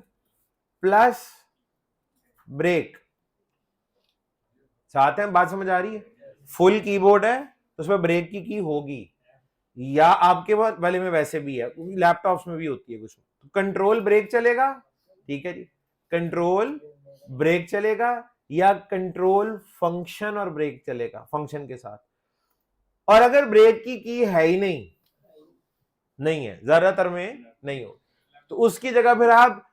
plus break. चाहते हैं, बात समझ आ रही है? फुल कीबोर्ड है तो उसमें ब्रेक की होगी, या आपके वाले में वैसे भी है, लैपटॉप्स में भी होती है कुछ। तो कंट्रोल ब्रेक चलेगा, ठीक है जी, कंट्रोल ब्रेक चलेगा, या कंट्रोल फंक्शन और ब्रेक चलेगा फंक्शन के साथ। और अगर ब्रेक की है ही नहीं है, ज्यादातर में नहीं हो, तो उसकी जगह फिर आप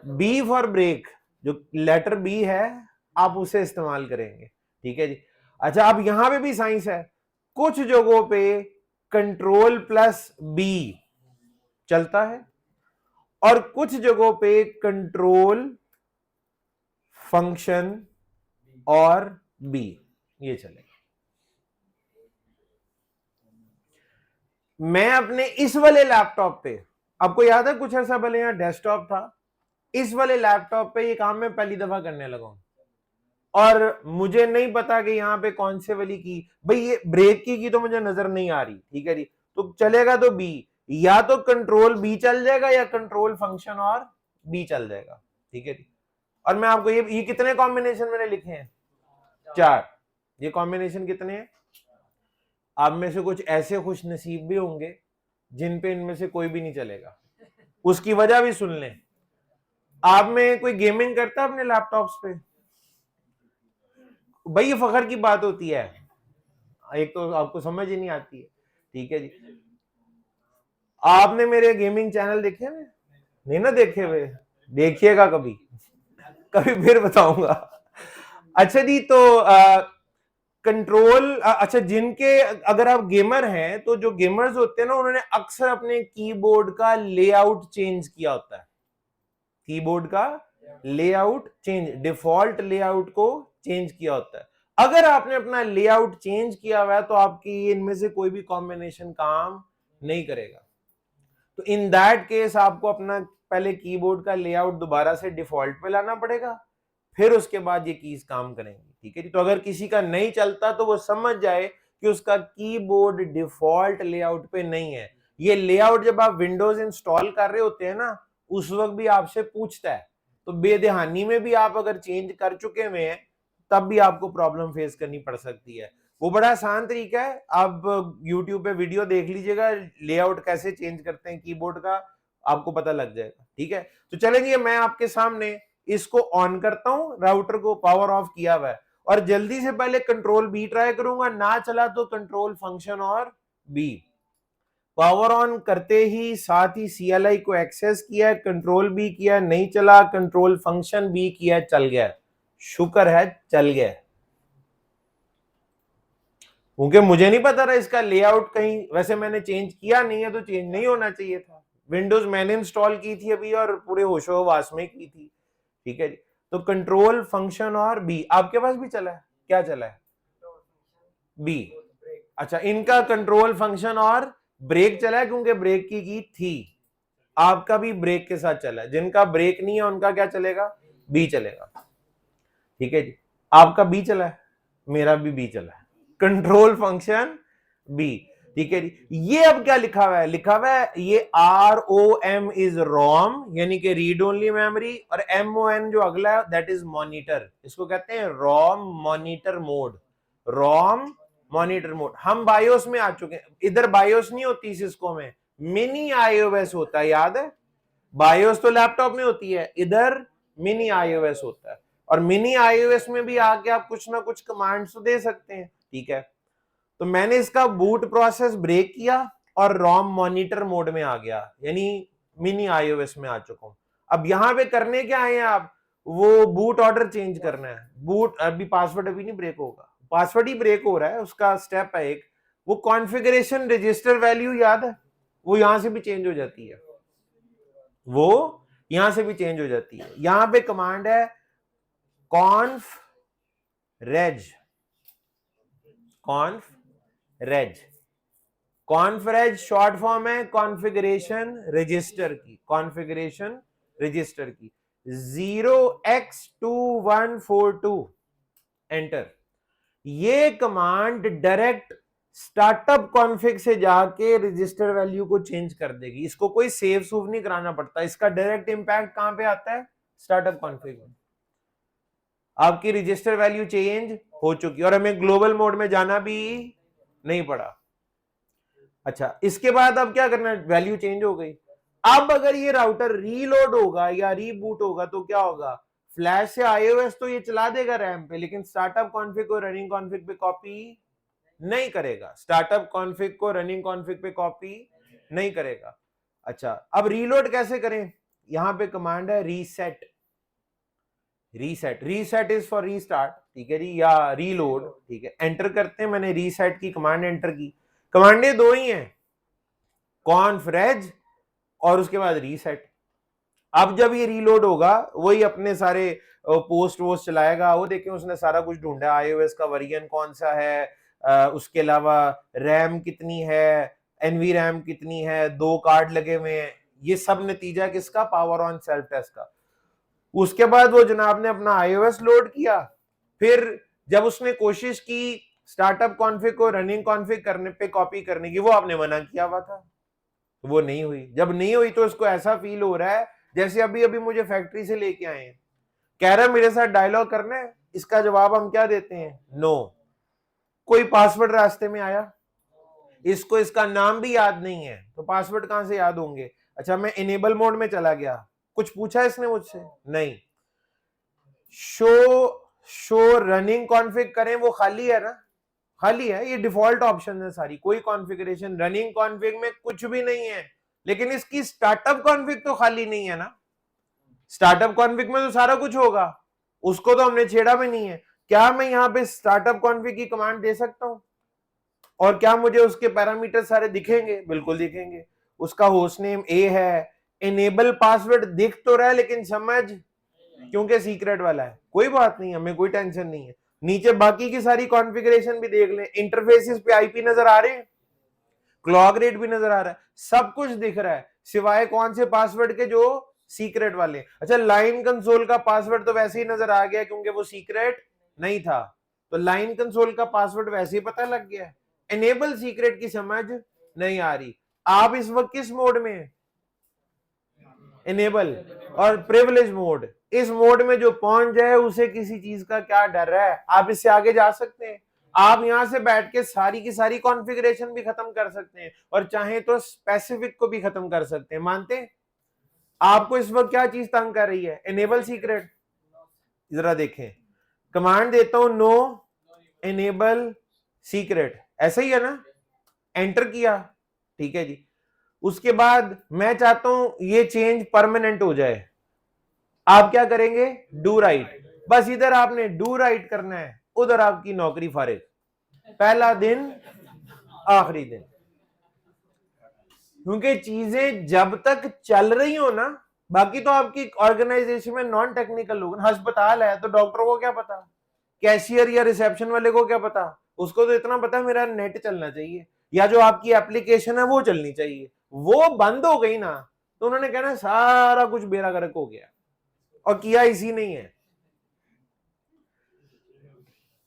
बी फॉर ब्रेक, जो लेटर बी है आप उसे इस्तेमाल करेंगे, ठीक है जी। अच्छा, अब यहां पे भी साइंस है, कुछ जगहों पे कंट्रोल प्लस बी चलता है और कुछ जगहों पे कंट्रोल, फंक्शन और बी ये चलेगा। मैं अपने इस वाले लैपटॉप पे, आपको याद है कुछ ऐसा पहले यहां डेस्कटॉप था, इस वाले लैपटॉप पे ये काम मैं पहली दफा करने लगा हूं और मुझे नहीं पता कि यहाँ पे कौन से वाली की, भाई ये ब्रेक की तो मुझे नजर नहीं आ रही, ठीक है जी, तो चलेगा तो बी, या तो कंट्रोल बी चल जाएगा या कंट्रोल फंक्शन और बी चल जाएगा, ठीक है जी। और मैं आपको ये कितने कॉम्बिनेशन मैंने लिखे हैं? 4। ये कॉम्बिनेशन कितने हैं? आप में से कुछ ऐसे खुश नसीब भी होंगे जिन पे इनमें से कोई भी नहीं चलेगा, उसकी वजह भी सुन लें। आप में कोई गेमिंग करता है अपने लैपटॉप्स पे? भाई ये फखर की बात होती है, एक तो आपको समझ ही नहीं आती है, ठीक है जी। आपने मेरे गेमिंग चैनल देखे हुए? नहीं ना देखे हुए, देखिएगा कभी कभी फिर बताऊंगा। अच्छा जी, तो कंट्रोल, अच्छा जिनके, अगर आप गेमर हैं तो जो गेमर्स होते हैं ना उन्होंने अक्सर अपने कीबोर्ड का लेआउट चेंज किया होता है, कीबोर्ड का लेआउट चेंज, डिफॉल्ट लेआउट को चेंज किया होता है। अगर आपने अपना लेआउट चेंज किया हुआ है तो आपकी इनमें से कोई भी कॉम्बिनेशन काम नहीं करेगा। तो इन दैट केस आपको अपना पहले कीबोर्ड का लेआउट दोबारा से डिफॉल्ट पे लाना पड़ेगा, फिर उसके बाद ये कीज काम करेंगी, ठीक है जी। तो अगर किसी का नहीं चलता तो वो समझ जाए कि उसका कीबोर्ड डिफॉल्ट लेआउट पे नहीं है। ये लेआउट जब आप विंडोज इंस्टॉल कर रहे होते हैं ना उस वक्त भी आपसे पूछता है, तो बेदहानी में भी आप अगर चेंज कर चुके हुए हैं तब भी आपको प्रॉब्लम फेस करनी पड़ सकती है। वो बड़ा आसान तरीका है, आप YouTube पे वीडियो देख लीजिएगा लेआउट कैसे चेंज करते हैं कीबोर्ड का, आपको पता लग जाएगा, ठीक है। तो चलेंगे, मैं आपके सामने इसको ऑन करता हूं, राउटर को पावर ऑफ किया हुआ है, और जल्दी से पहले कंट्रोल बी ट्राई करूंगा, ना चला तो कंट्रोल फंक्शन और बी। पावर ऑन करते ही साथ ही CLI को एक्सेस किया, कंट्रोल बी किया, नहीं चला, कंट्रोल फंक्शन बी किया, चल गया, शुक्र है चल गया, क्योंकि मुझे नहीं पता था इसका लेआउट, कहीं वैसे मैंने चेंज किया नहीं है तो चेंज नहीं होना चाहिए था। विंडोज मैंने इंस्टॉल की थी अभी और पूरे होशो हवास में की थी, ठीक है जी। तो कंट्रोल, फंक्शन और बी आपके पास भी चला है, क्या चला है? बी। अच्छा, इनका कंट्रोल, फंक्शन और ब्रेक चला है क्योंकि ब्रेक की थी, आपका भी ब्रेक के साथ चला है। जिनका ब्रेक नहीं है उनका क्या चलेगा? बी चलेगा, ठीक है जी। आपका बी चला है, मेरा भी बी चला है, कंट्रोल फंक्शन बी, ठीक है जी। ये अब क्या लिखा हुआ है? लिखा हुआ है ये ROM इज रोम, यानी कि रीड ओनली मेमोरी, और MON जो अगला है दैट इज मॉनिटर। इसको कहते हैं रोम मॉनिटर मोड, रोम मॉनिटर मोड। हम बायोस में आ चुके हैं, इधर बायोस नहीं होती सिस्को में, मिनी iOS होता है, याद है? बायोस तो लैपटॉप में होती है, इधर मिनी iOS होता है, और मिनी iOS में भी आके आप कुछ ना कुछ कमांड्स तो दे सकते हैं, ठीक है। तो मैंने इसका बूट प्रोसेस ब्रेक किया और रोम मॉनिटर मोड में आ गया, यानी मिनी iOS में आ चुका हूं। अब यहां पे करने क्या है आप? वो बूट ऑर्डर चेंज करना है, बूट अभी पासवर्ड अभी नहीं ब्रेक होगा, पासवर्ड ही ब्रेक हो रहा है, उसका स्टेप है एक, वो कॉन्फ़िगरेशन रजिस्टर वैल्यू याद है, वो यहां से भी चेंज हो जाती है, वो यहां से भी चेंज हो जाती है। यहां पे कमांड है कॉन्फ raise, कॉन्फ raise. कॉन्फ raise short form है कॉन्फ़िगरेशन रजिस्टर की, कॉन्फ़िगरेशन रजिस्टर की। 0x2142 enter. ये कमांड डायरेक्ट स्टार्टअप कॉन्फ़िग से जाके रजिस्टर वैल्यू को चेंज कर देगी। इसको कोई सेव सूव नहीं कराना पड़ता, इसका डायरेक्ट इंपैक्ट कहां पे आता है? स्टार्टअप कॉन्फ़िग में। आपकी रजिस्टर वैल्यू चेंज हो चुकी और हमें ग्लोबल मोड में जाना भी नहीं पड़ा। अच्छा, इसके बाद अब क्या करना है? वैल्यू चेंज हो गई। अब अगर ये राउटर रीलोड होगा या रीबूट होगा तो क्या होगा? फ्लैश से आईओएस तो ये चला देगा रैम पे, लेकिन स्टार्टअप कॉन्फ़िग को रनिंग कॉन्फ़िग पे कॉपी नहीं करेगा। स्टार्टअप कॉन्फ़िग को रनिंग कॉन्फ़िग पे कॉपी नहीं करेगा। अच्छा, अब रीलोड कैसे करें? यहां पे कमांड है reset. Reset is for restart, ठीक है जी, या रीलोड, ठीक है। एंटर करते हैं, मैंने रीसेट की कमांड एंटर की। कमांडें दो ही हैं, कॉन्फ रेज और उसके बाद रीसेट। अब जब ये रीलोड होगा वही अपने सारे पोस्ट वोस्ट चलाएगा, वो देखें उसने सारा कुछ ढूंढा, आईओएस का वर्जन कौन सा है, उसके अलावा रैम कितनी है, एनवी रैम कितनी है, 2 कार्ड लगे हुए हैं, ये सब नतीजा किसका? पावर ऑन सेल्फ टेस्ट का। उसके बाद वो जनाब ने अपना आईओएस लोड किया। फिर जब उसने कोशिश की स्टार्टअप कॉन्फ़िग को रनिंग कॉन्फ़िग करने पे कॉपी करने की, वो आपने मना किया हुआ था, वो नहीं हुई। जब नहीं हुई तो उसको ऐसा फील हो रहा है जैसे अभी अभी मुझे फैक्ट्री से लेके आए हैं, कह रहा है मेरे साथ डायलॉग करना है। इसका जवाब हम क्या देते हैं? नो। कोई पासवर्ड रास्ते में आया, इसको इसका नाम भी याद नहीं है, तो पासवर्ड कहां से याद होंगे? अच्छा, मैं इनेबल मोड में चला गया, कुछ पूछा इसने मुझसे? नहीं। शो रनिंग कॉन्फ़िग करें, वो खाली है ना? खाली है, ये डिफॉल्ट ऑप्शन है सारी, कोई कॉन्फ़िगरेशन रनिंग कॉन्फ़िग में कुछ भी नहीं है। लेकिन इसकी स्टार्टअप कॉन्फ़िग तो खाली नहीं है ना। स्टार्टअप कॉन्फ़िग में तो सारा कुछ होगा, उसको तो हमने छेड़ा भी नहीं है। क्या मैं यहां पे स्टार्टअप कॉन्फ़िग की कमांड दे सकता हूं? और क्या मुझे उसके पैरामीटर सारे दिखेंगे? बिल्कुल दिखेंगे। उसका होस्ट नेम ए है, इनेबल पासवर्ड दिख तो रहा है लेकिन समझ, क्योंकि सीक्रेट वाला है। कोई बात नहीं, हमें कोई टेंशन नहीं है। नीचे बाकी की सारी कॉन्फ़िगरेशन भी देख लें, इंटरफेसेस पे आईपी नजर आ रहे हैं, क्लॉक रेट भी नजर आ रहा है, सब कुछ दिख रहा है, सिवाय कौन से पासवर्ड के? जो सीक्रेट वाले। अच्छा, लाइन कंसोल का पासवर्ड तो वैसे ही नजर आ गया क्योंकि वो सीक्रेट नहीं था, तो लाइन कंसोल का पासवर्ड वैसे ही पता लग गया। एनेबल सीक्रेट की समझ नहीं आ रही। आप इस वक्त किस मोड में हैं? इनेबल और प्रिविलेज मोड। इस मोड में जो पहुंच जाए उसे किसी चीज का क्या डर है? आप इससे आगे जा सकते हैं। आप यहां से बैठ के सारी की सारी कॉन्फ़िगरेशन भी खत्म कर सकते हैं और चाहे तो स्पेसिफिक को भी खत्म कर सकते हैं। मानते हैं? आपको इस वक्त क्या चीज तंग कर रही है? Enable secret. जरा देखें, कमांड देता हूं नो इनेबल सीक्रेट, ऐसा ही है ना? एंटर किया, ठीक है जी। उसके बाद मैं चाहता हूं ये चेंज परमानेंट हो जाए। आप क्या करेंगे? Do right. बस इधर आपने डू राइट करना है, उधर आपकी नौकरी फारिग। पहला दिन, आखिरी दिन। क्योंकि चीजें जब तक चल रही हो ना, बाकी तो आपकी ऑर्गेनाइजेशन में नॉन टेक्निकल लोग, अस्पताल है तो डॉक्टर को क्या पता, कैशियर या रिसेप्शन वाले को क्या पता? उसको तो इतना पता है मेरा नेट चलना चाहिए या जो आपकी एप्लीकेशन है वो चलनी चाहिए। वो बंद हो गई ना तो उन्होंने कहना सारा कुछ बेड़ा गर्क हो गया, और किया इसी नहीं है।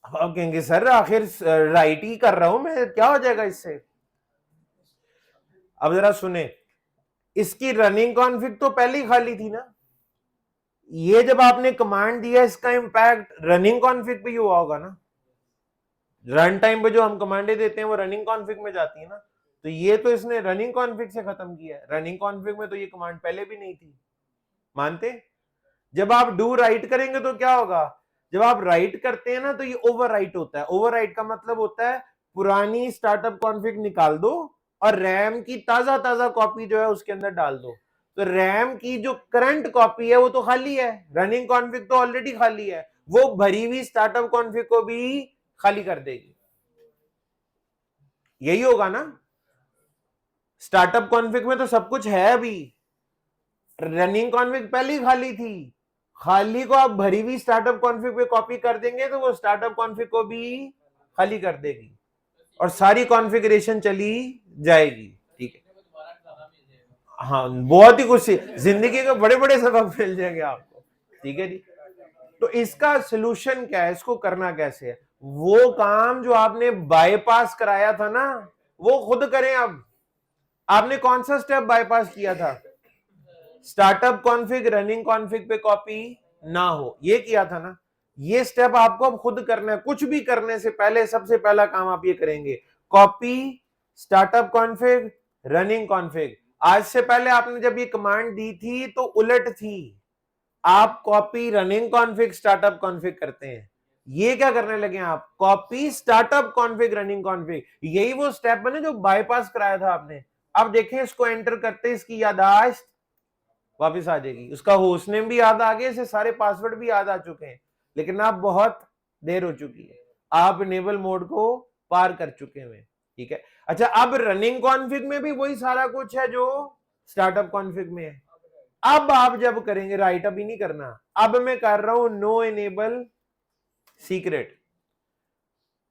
आप कहेंगे सर आखिर राइट ही कर रहा हूं मैं, क्या हो जाएगा इससे? अब जरा सुने, इसकी रनिंग कॉन्फ़िग तो पहले ही खाली थी ना। ये जब आपने कमांड दिया इसका इंपैक्ट रनिंग कॉन्फ़िग पे ही हुआ होगा ना। रन टाइम पे जो हम कमांडें देते हैं वो रनिंग कॉन्फ़िग में जाती है ना, तो ये तो इसने रनिंग कॉन्फ़िग से खत्म किया है। रनिंग कॉन्फ़िग में तो ये कमांड पहले भी नहीं थी। मानते? जब आप डू राइट करेंगे तो क्या होगा? जब आप राइट करते हैं ना तो ये ओवर राइट होता है। ओवर राइट का मतलब होता है पुरानी स्टार्टअप कॉन्फ़िग निकाल दो और रैम की ताजा ताजा कॉपी जो है उसके अंदर डाल दो। तो रैम की जो करंट कॉपी है वो तो खाली है, रनिंग कॉन्फ़िग तो ऑलरेडी खाली है, वो भरी हुई स्टार्टअप कॉन्फ़िग को भी खाली कर देगी। यही होगा ना? स्टार्टअप कॉन्फ़िग में तो सब कुछ है, अभी रनिंग कॉन्फ़िग पहले ही खाली थी। खाली को आप भरी हुई स्टार्टअप कॉन्फ़िग पे कॉपी कर देंगे तो वो स्टार्टअप कॉन्फ़िग को भी खाली कर देगी। और सारी कॉन्फ़िगरेशन चली जाएगी। ठीक है, हाँ बहुत ही कुछ जिंदगी के बड़े बड़े सबक मिल जाएंगे आपको। ठीक है जी, तो इसका सोल्यूशन क्या है, इसको करना कैसे है? वो काम जो आपने बाईपास कराया था ना, वो खुद करें। अब आपने कौन सा स्टेप बाईपास किया था? स्टार्टअप कॉन्फ़िग रनिंग कॉन्फ़िग पे कॉपी ना हो, ये किया था ना। ये स्टेप आपको अब खुद करना है। कुछ भी करने से पहले सबसे पहला काम आप ये करेंगे, copy startup config running config. आज से पहले आपने जब ये कमांड दी थी तो उलट थी, आप copy running config startup config करते हैं। ये क्या करने लगे आप, copy startup config running config. यही वो स्टेप बने जो बाईपास कराया था आपने। अब देखें, इसको एंटर करते इसकी याददाश्त वापस आ जाएगी, उसका होस्ट नेम भी याद आ गया, इसे सारे पासवर्ड भी याद आ चुके हैं। लेकिन अब बहुत देर हो चुकी है, आप इनेबल मोड को पार कर चुके हैं। ठीक है, अच्छा अब रनिंग कॉन्फ़िग में भी वही सारा कुछ है जो स्टार्टअप कॉन्फ़िग में है। अब आप जब करेंगे, राइट अभी नहीं करना, अब मैं कर रहा हूं नो इनेबल सीक्रेट।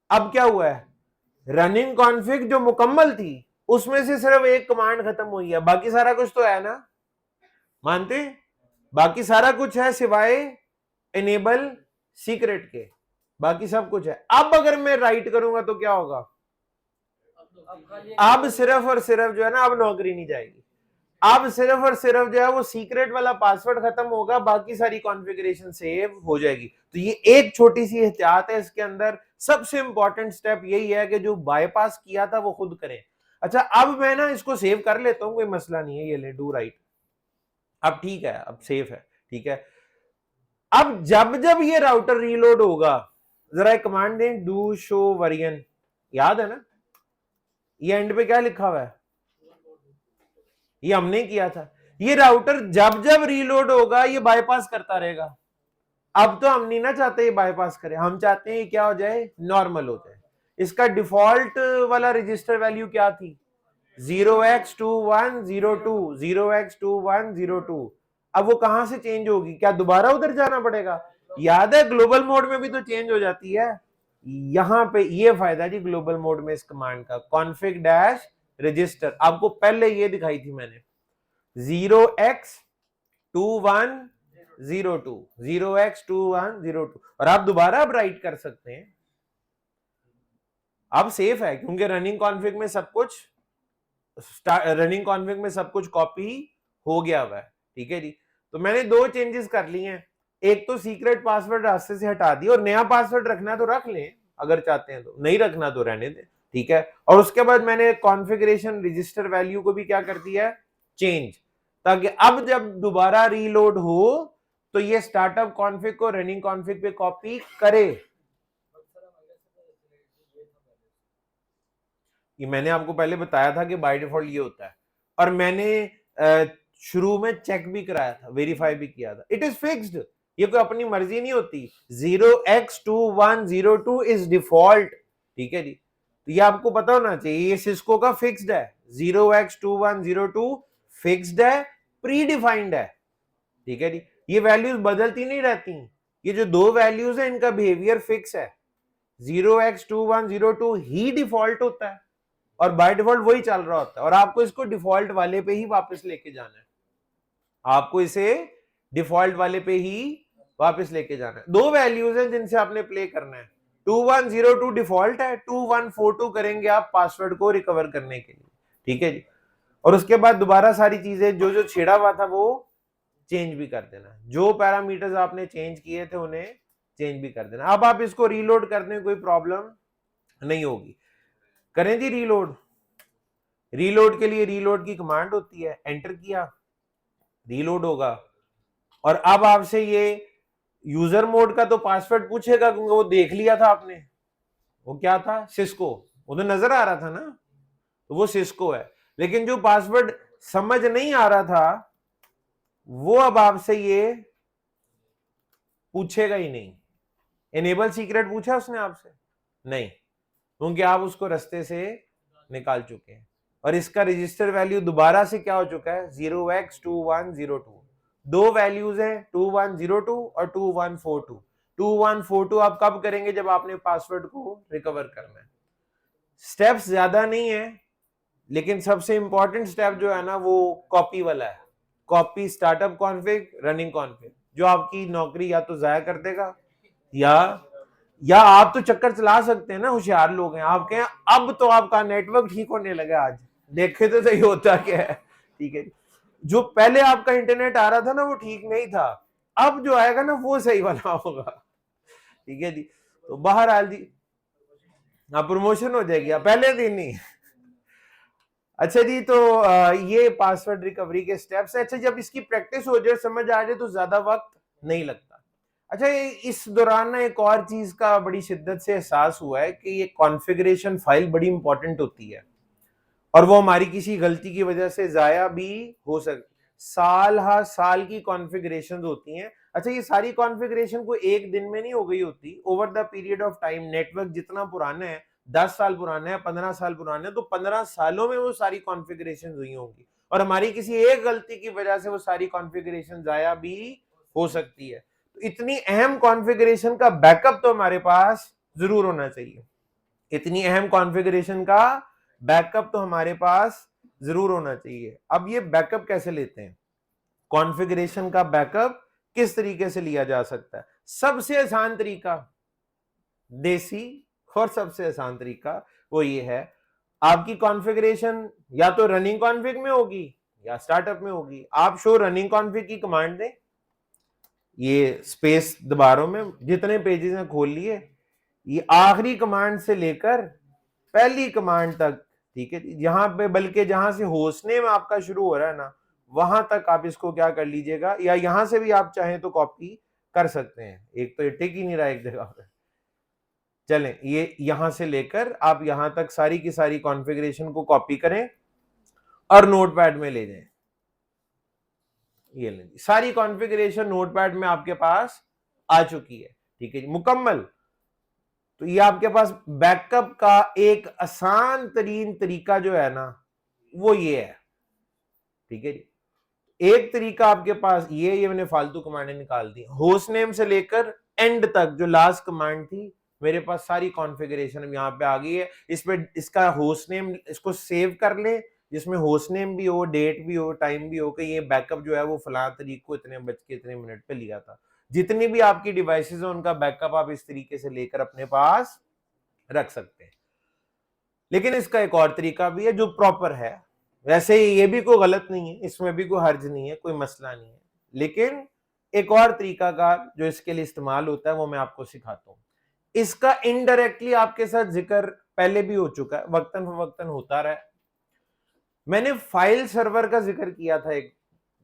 अब क्या हुआ है, रनिंग कॉन्फ़िग जो मुकम्मल थी उसमें से सिर्फ एक कमांड खत्म हुई है, बाकी सारा कुछ तो है ना, मानते? बाकी सारा कुछ है सिवाय इनेबल सीक्रेट के, बाकी सब कुछ है। अब अगर मैं राइट करूंगा तो क्या होगा, अब सिर्फ और सिर्फ जो है ना, अब नौकरी नहीं जाएगी। अब सिर्फ और सिर्फ जो है वो सीक्रेट वाला पासवर्ड खत्म होगा, बाकी सारी कॉन्फ़िगरेशन सेव हो जाएगी। तो ये एक छोटी सी एहतियात है इसके अंदर। सबसे इंपॉर्टेंट स्टेप यही है कि जो बाईपास किया था वो खुद करें। अच्छा अब मैं ना इसको सेव कर लेता हूं, कोई मसला नहीं है, ये ले डू राइट। अब ठीक है, अब सेफ है। ठीक है, अब जब जब ये राउटर रीलोड होगा, जरा एक कमांड दें, डू शो वेरिएंट, याद है ना? ये एंड पे क्या लिखा हुआ है, ये हमने किया था। ये राउटर जब जब रीलोड होगा ये बाईपास करता रहेगा। अब तो हम नहीं ना चाहते ये बाईपास करे, हम चाहते हैं ये क्या हो जाए, नॉर्मल हो जाए। इसका डिफॉल्ट वाला रजिस्टर वैल्यू क्या थी, 0x2102, 0x2102। अब वो कहां से चेंज होगी, क्या दोबारा उधर जाना पड़ेगा? याद है ग्लोबल मोड में भी तो चेंज हो जाती है। यहां पे ये फायदा जी ग्लोबल मोड में इस कमांड का, कॉन्फिग डैश रजिस्टर। आपको पहले ये दिखाई थी मैंने, 0x2102, 0x2102। और आप दोबारा अब राइट कर सकते हैं, अब सेफ है क्योंकि रनिंग कॉन्फिग में सब कुछ, रनिंग कॉन्फिग में सब कुछ कॉपी हो गया हुआ है। ठीक है जी, तो मैंने दो चेंजेस कर लिए हैं। एक तो सीक्रेट पासवर्ड रास्ते से हटा दिया, और नया पासवर्ड रखना है तो रख लें, अगर चाहते हैं तो, नहीं रखना तो रहने दें। ठीक है, और उसके बाद मैंने कॉन्फ़िगरेशन रजिस्टर वैल्यू को भी क्या कर दिया है, चेंज, ताकि अब जब दोबारा रीलोड हो तो ये स्टार्टअप कॉन्फ़िग को रनिंग कॉन्फ़िग पे कॉपी करे। ये मैंने आपको पहले बताया था कि बाय डिफॉल्ट ये होता है, और मैंने शुरू में चेक भी कराया था, वेरीफाई भी किया था, इट इज फिक्स्ड। ये कोई अपनी मर्जी नहीं होती, 0x2102 इज डिफॉल्ट। ठीक है जी, तो ये आपको पता होना चाहिए, ये सिस्को का फिक्स्ड है, 0x2102 फिक्स्ड है, प्री डिफाइंड है। ठीक है जी, ये वैल्यूज बदलती नहीं रहती, ये जो दो वैल्यूज है इनका बिहेवियर फिक्स है, 0x2102 ही डिफॉल्ट होता है, और बाय डिफॉल्ट वही चल रहा होता है, और आपको इसको डिफॉल्ट वाले पे ही वापस लेके जाना है। आपको इसे डिफॉल्ट वाले पे ही वापस लेके जाना है। दो वैल्यूज हैं जिनसे आपने प्ले करना है, 2102 डिफॉल्ट है, 2142 करेंगे आप पासवर्ड को रिकवर करने के लिए। ठीक है जी, और उसके बाद दोबारा सारी चीजें जो जो छेड़ा हुआ था वो चेंज भी कर देना, जो पैरामीटर्स आपने चेंज किए थे उन्हें चेंज भी कर देना। अब आप इसको रीलोड करने में कोई प्रॉब्लम नहीं होगी। करें जी रीलोड। रीलोड के लिए रीलोड की कमांड होती है, एंटर किया, रीलोड होगा, और अब आपसे ये यूजर मोड का तो पासवर्ड पूछेगा क्योंकि वो देख लिया था आपने, वो क्या था, सिस्को, वो तो नजर आ रहा था ना, तो वो सिस्को है। लेकिन जो पासवर्ड समझ नहीं आ रहा था वो अब आपसे ये पूछेगा ही नहीं। इनेबल सीक्रेट पूछा उसने आपसे, नहीं, क्योंकि आप उसको रास्ते से निकाल चुके हैं। और इसका रजिस्टर वैल्यू दोबारा से क्या हो चुका है, 0x2102। दो वैल्यूज है, 2102 और 2142। 2142 आप कब करेंगे, जब आपने पासवर्ड को रिकवर करना है। स्टेप्स ज्यादा नहीं है, लेकिन सबसे इंपॉर्टेंट स्टेप जो है ना वो कॉपी वाला है। Copy startup config, running config, जो आपकी नौकरी या तो जाया कर देगा या आप तो चक्कर चला सकते हैं ना, होशियार लोग हैं, आप कहें अब तो आपका नेटवर्क ठीक होने लगा, आज देखे तो सही होता क्या है। ठीक है, जो पहले आपका इंटरनेट आ रहा था ना वो ठीक नहीं था, अब जो आएगा ना वो सही वाला होगा। ठीक है जी, तो बहरहाल जी प्रमोशन हो जाएगी, पहले दिन ही। अच्छा जी, तो ये पासवर्ड रिकवरी के स्टेप्स है। अच्छा, जब इसकी प्रैक्टिस हो जाए, समझ आ जाए, तो ज्यादा वक्त नहीं लगता। अच्छा, इस दौरान ना एक और चीज का बड़ी शिद्दत से एहसास हुआ है कि ये कॉन्फ़िगरेशन फाइल बड़ी इंपॉर्टेंट होती है, और वो हमारी किसी गलती की वजह से जाया भी हो सकती। साल हर साल की कॉन्फ़िगरेशंस होती हैं। अच्छा, ये सारी कॉन्फ़िगरेशन को एक दिन में नहीं हो गई होती, over the period of time. Network जितना पुराना है, 10 साल पुराना है, 15 साल पुराना है, तो 15 सालों में वो सारी कॉन्फ़िगरेशन हुई होंगी, और हमारी किसी एक गलती की वजह से वो सारी कॉन्फ़िगरेशन जाया भी हो सकती है। तो इतनी अहम कॉन्फ़िगरेशन का बैकअप तो हमारे पास जरूर होना चाहिए। इतनी अहम कॉन्फ़िगरेशन का बैकअप तो हमारे पास जरूर होना चाहिए। अब ये बैकअप कैसे लेते हैं, कॉन्फ़िगरेशन का बैकअप किस तरीके से लिया जा सकता है? सबसे आसान तरीका, देसी और सबसे आसान तरीका वो ये है, आपकी कॉन्फ़िगरेशन या तो रनिंग कॉन्फ़िग में होगी या स्टार्टअप में होगी। आप शो रनिंग कॉन्फ़िग की कमांड दें, ये स्पेस दबा रहा हूं मैं, जितने पेजेस हैं खोल लिए, ये आखिरी कमांड से लेकर पहली कमांड तक, ठीक है, यहां पे बल्कि जहां से होस्टनेम आपका शुरू हो रहा है ना, वहां तक आप इसको क्या कर लीजिएगा, या यहां से भी आप चाहें तो कॉपी कर सकते हैं। एक तो ये टिक ही नहीं रहा एक जगह पे। चलें, ये यहां से लेकर आप यहां तक सारी की सारी कॉन्फ़िगरेशन को कॉपी करें और नोटपैड में ले जाएं। ये लें, सारी कॉन्फ़िगरेशन नोटपैड में आपके पास आ चुकी है। ठीक है जी, मुकम्मल। तो ये आपके पास बैकअप का एक आसान तरीन तरीका जो है ना वो ये है। ठीक है जी, एक तरीका आपके पास ये मैंने फालतू कमांडें निकाल दी, होस्ट नेम से लेकर एंड तक जो लास्ट कमांड थी, मेरे पास सारी कॉन्फ़िगरेशन यहाँ पे आ गई है। इसमें इसका होस्ट नेम, इसको सेव कर ले, जिसमें होस्ट नेम भी हो, डेट भी हो, टाइम भी हो, कि ये बैकअप जो है वो फलां तारीख को इतने बज के इतने मिनट पे लिया था। जितनी भी आपकी डिवाइसेस है उनका बैकअप आप इस तरीके से लेकर अपने पास रख सकते हैं। लेकिन इसका एक और तरीका भी है जो प्रॉपर है, वैसे ये भी कोई गलत नहीं है, इसमें भी कोई हर्ज नहीं है, कोई मसला नहीं है, लेकिन एक और तरीका का जो इसके लिए इस्तेमाल होता है वो मैं आपको सिखाता हूं। इसका इनडायरेक्टली आपके साथ जिक्र पहले भी हो चुका है, वक्तन फवक्तन होता रहा है। मैंने फाइल सर्वर का जिक्र किया था एक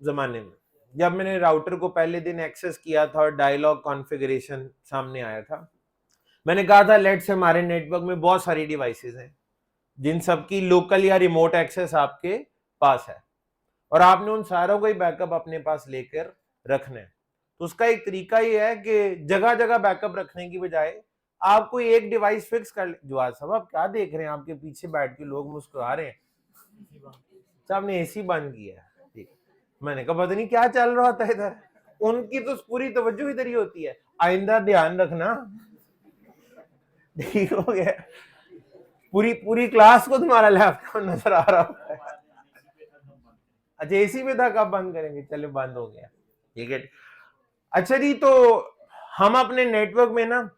जमाने में, जब मैंने राउटर को पहले दिन एक्सेस किया था और डायलॉग कॉन्फ़िगरेशन सामने आया था। मैंने कहा था लेट्स से हमारे नेटवर्क में बहुत सारी डिवाइसेस हैं जिन सबकी लोकल या रिमोट एक्सेस आपके पास है, और आपने उन सारों को ही बैकअप अपने पास लेकर रखना है। तो उसका एक तरीका ये है कि जगह जगह बैकअप रखने की बजाय आप कोई एक डिवाइस फिक्स कर ले। जवाब साहब आप क्या देख रहे हैं, आपके पीछे बैठ के लोग मुस्कुरा रहे हैं। साहब ने एसी बंद किया है। ठीक, मैंने कहा पता नहीं क्या चल रहा था इधर, उनकी तो पूरी तवज्जो इधर ही होती है, आइंदा ध्यान रखना। ठीक हो गया, पूरी पूरी क्लास को तुम्हारा लैपटॉप नजर आ रहा है। अच्छा, एसी में था, कब बंद करेंगे, चले बंद हो गया। ठीक है, अच्छा जी, तो हम अपने नेटवर्क में ना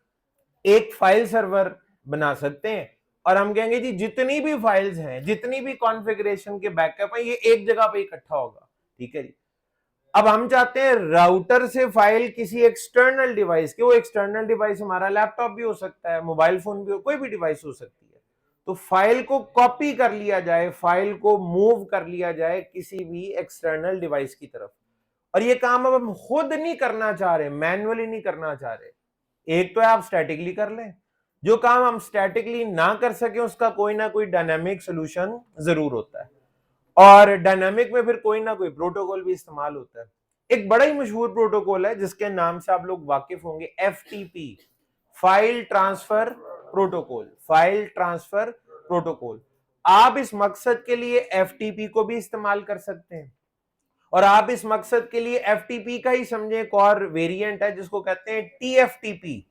एक फाइल सर्वर बना सकते हैं, और हम कहेंगे जी जितनी भी फाइल्स हैं, जितनी भी कॉन्फ़िगरेशन के बैकअप है, ये एक जगह पे इकट्ठा होगा। ठीक है जी, अब हम चाहते हैं राउटर से फाइल किसी एक्सटर्नल डिवाइस के, वो एक्सटर्नल डिवाइस हमारा लैपटॉप भी हो सकता है, मोबाइल फोन भी हो, कोई भी डिवाइस हो सकती है, तो फाइल को कॉपी कर लिया जाए, फाइल को मूव कर लिया जाए किसी भी एक्सटर्नल डिवाइस की तरफ। और ये काम अब हम खुद नहीं करना चाह रहे, मैन्युअली नहीं करना चाह रहे। एक तो है आप स्टैटिकली कर लें, जो काम हम स्टैटिकली ना कर सके उसका कोई ना कोई डायनामिक सोल्यूशन जरूर होता है, और डायनामिक में फिर कोई ना कोई प्रोटोकॉल भी इस्तेमाल होता है। एक बड़ा ही मशहूर प्रोटोकॉल है जिसके नाम से आप लोग वाकिफ होंगे, FTP, file transfer protocol. File transfer protocol, आप इस मकसद के लिए FTP को भी इस्तेमाल कर सकते हैं, और आप इस मकसद के लिए FTP का ही समझे एक और वेरिएंट है जिसको कहते हैं TFTP,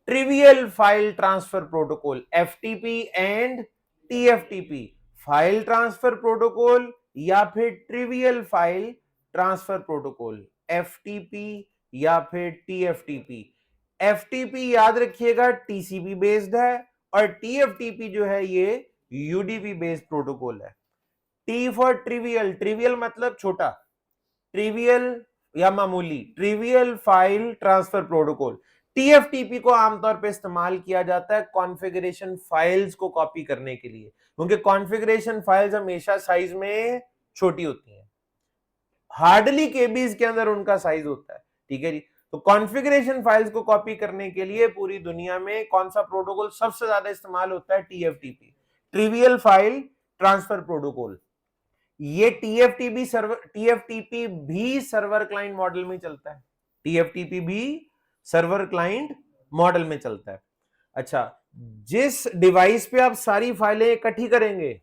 trivial file transfer protocol, FTP and TFTP, file transfer protocol या फिर trivial file transfer protocol, FTP या फिर टीएफटीपी। एफटीपी याद रखिएगा टीसीपी बेस्ड है और टीएफटीपी जो है ये यूडीपी बेस्ड प्रोटोकॉल है। टी फॉर ट्रिवियल, ट्रिवियल मतलब छोटा, ट्रिवियल या मामूली, trivial file transfer protocol. TFTP को आमतौर पे इस्तेमाल किया जाता है कॉन्फ़िगरेशन फाइल्स को कॉपी करने के लिए, क्योंकि कॉन्फ़िगरेशन फाइल्स हमेशा साइज में छोटी होती हैं, हार्डली केबीज के अंदर उनका साइज होता है, ठीक है जी। तो कॉन्फ़िगरेशन फाइल्स को कॉपी करने के लिए पूरी दुनिया में कौन सा प्रोटोकॉल सबसे ज्यादा इस्तेमाल होता है? TFTP, trivial file transfer protocol. ये टीएफटीपी भी सर्वर क्लाइंट मॉडल में चलता है, टीएफटीपी भी सर्वर क्लाइंट मॉडल में चलता है। अच्छा, जिस डिवाइस पे आप सारी फाइलें इकट्ठी करेंगे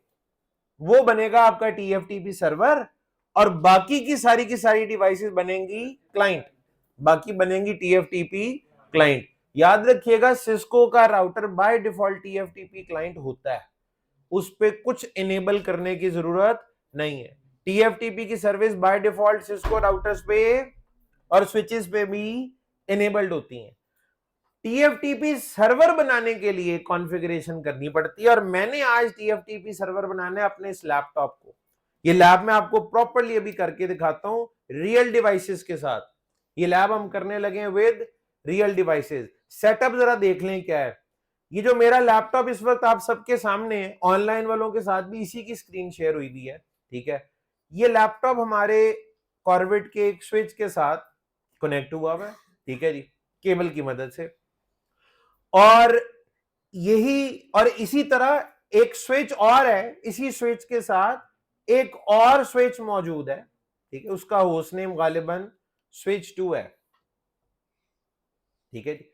वो बनेगा आपका टीएफटीपी सर्वर, और बाकी की सारी डिवाइसेस बनेंगी क्लाइंट, बाकी बनेंगी टीएफटीपी क्लाइंट। याद रखिएगा सिस्को का router by default TFTP client होता है, उस पे कुछ इनेबल करने की जरूरत नहीं है। टीएफटीपी की service by default Cisco routers पे और स्विचेस पे भी इनेबल्ड होती हैं। टीएफटीपी सर्वर बनाने के लिए कॉन्फ़िगरेशन करनी पड़ती है, और मैंने आज टीएफटीपी सर्वर बनाना है अपने इस लैपटॉप को। ये लैब में आपको प्रॉपर्ली अभी करके दिखाता हूं रियल डिवाइसेस के साथ। ये लैब हम करने लगे विद रियल डिवाइसेस। सेटअप जरा देख लें क्या है। ये जो मेरा लैपटॉप इस वक्त आप सबके सामने है, ऑनलाइन वालों के साथ भी इसी की स्क्रीन शेयर हुई भी है, ठीक है। ये लैपटॉप हमारे कॉर्वेट के एक स्विच के साथ कनेक्ट हुआ हुआ है, ठीक है जी, केबल की मदद से। और इसी तरह एक स्विच और है, इसी स्विच के साथ एक और स्विच मौजूद है, ठीक है, उसका होस्ट नेम गालिबन स्विच 2 है, ठीक है जी।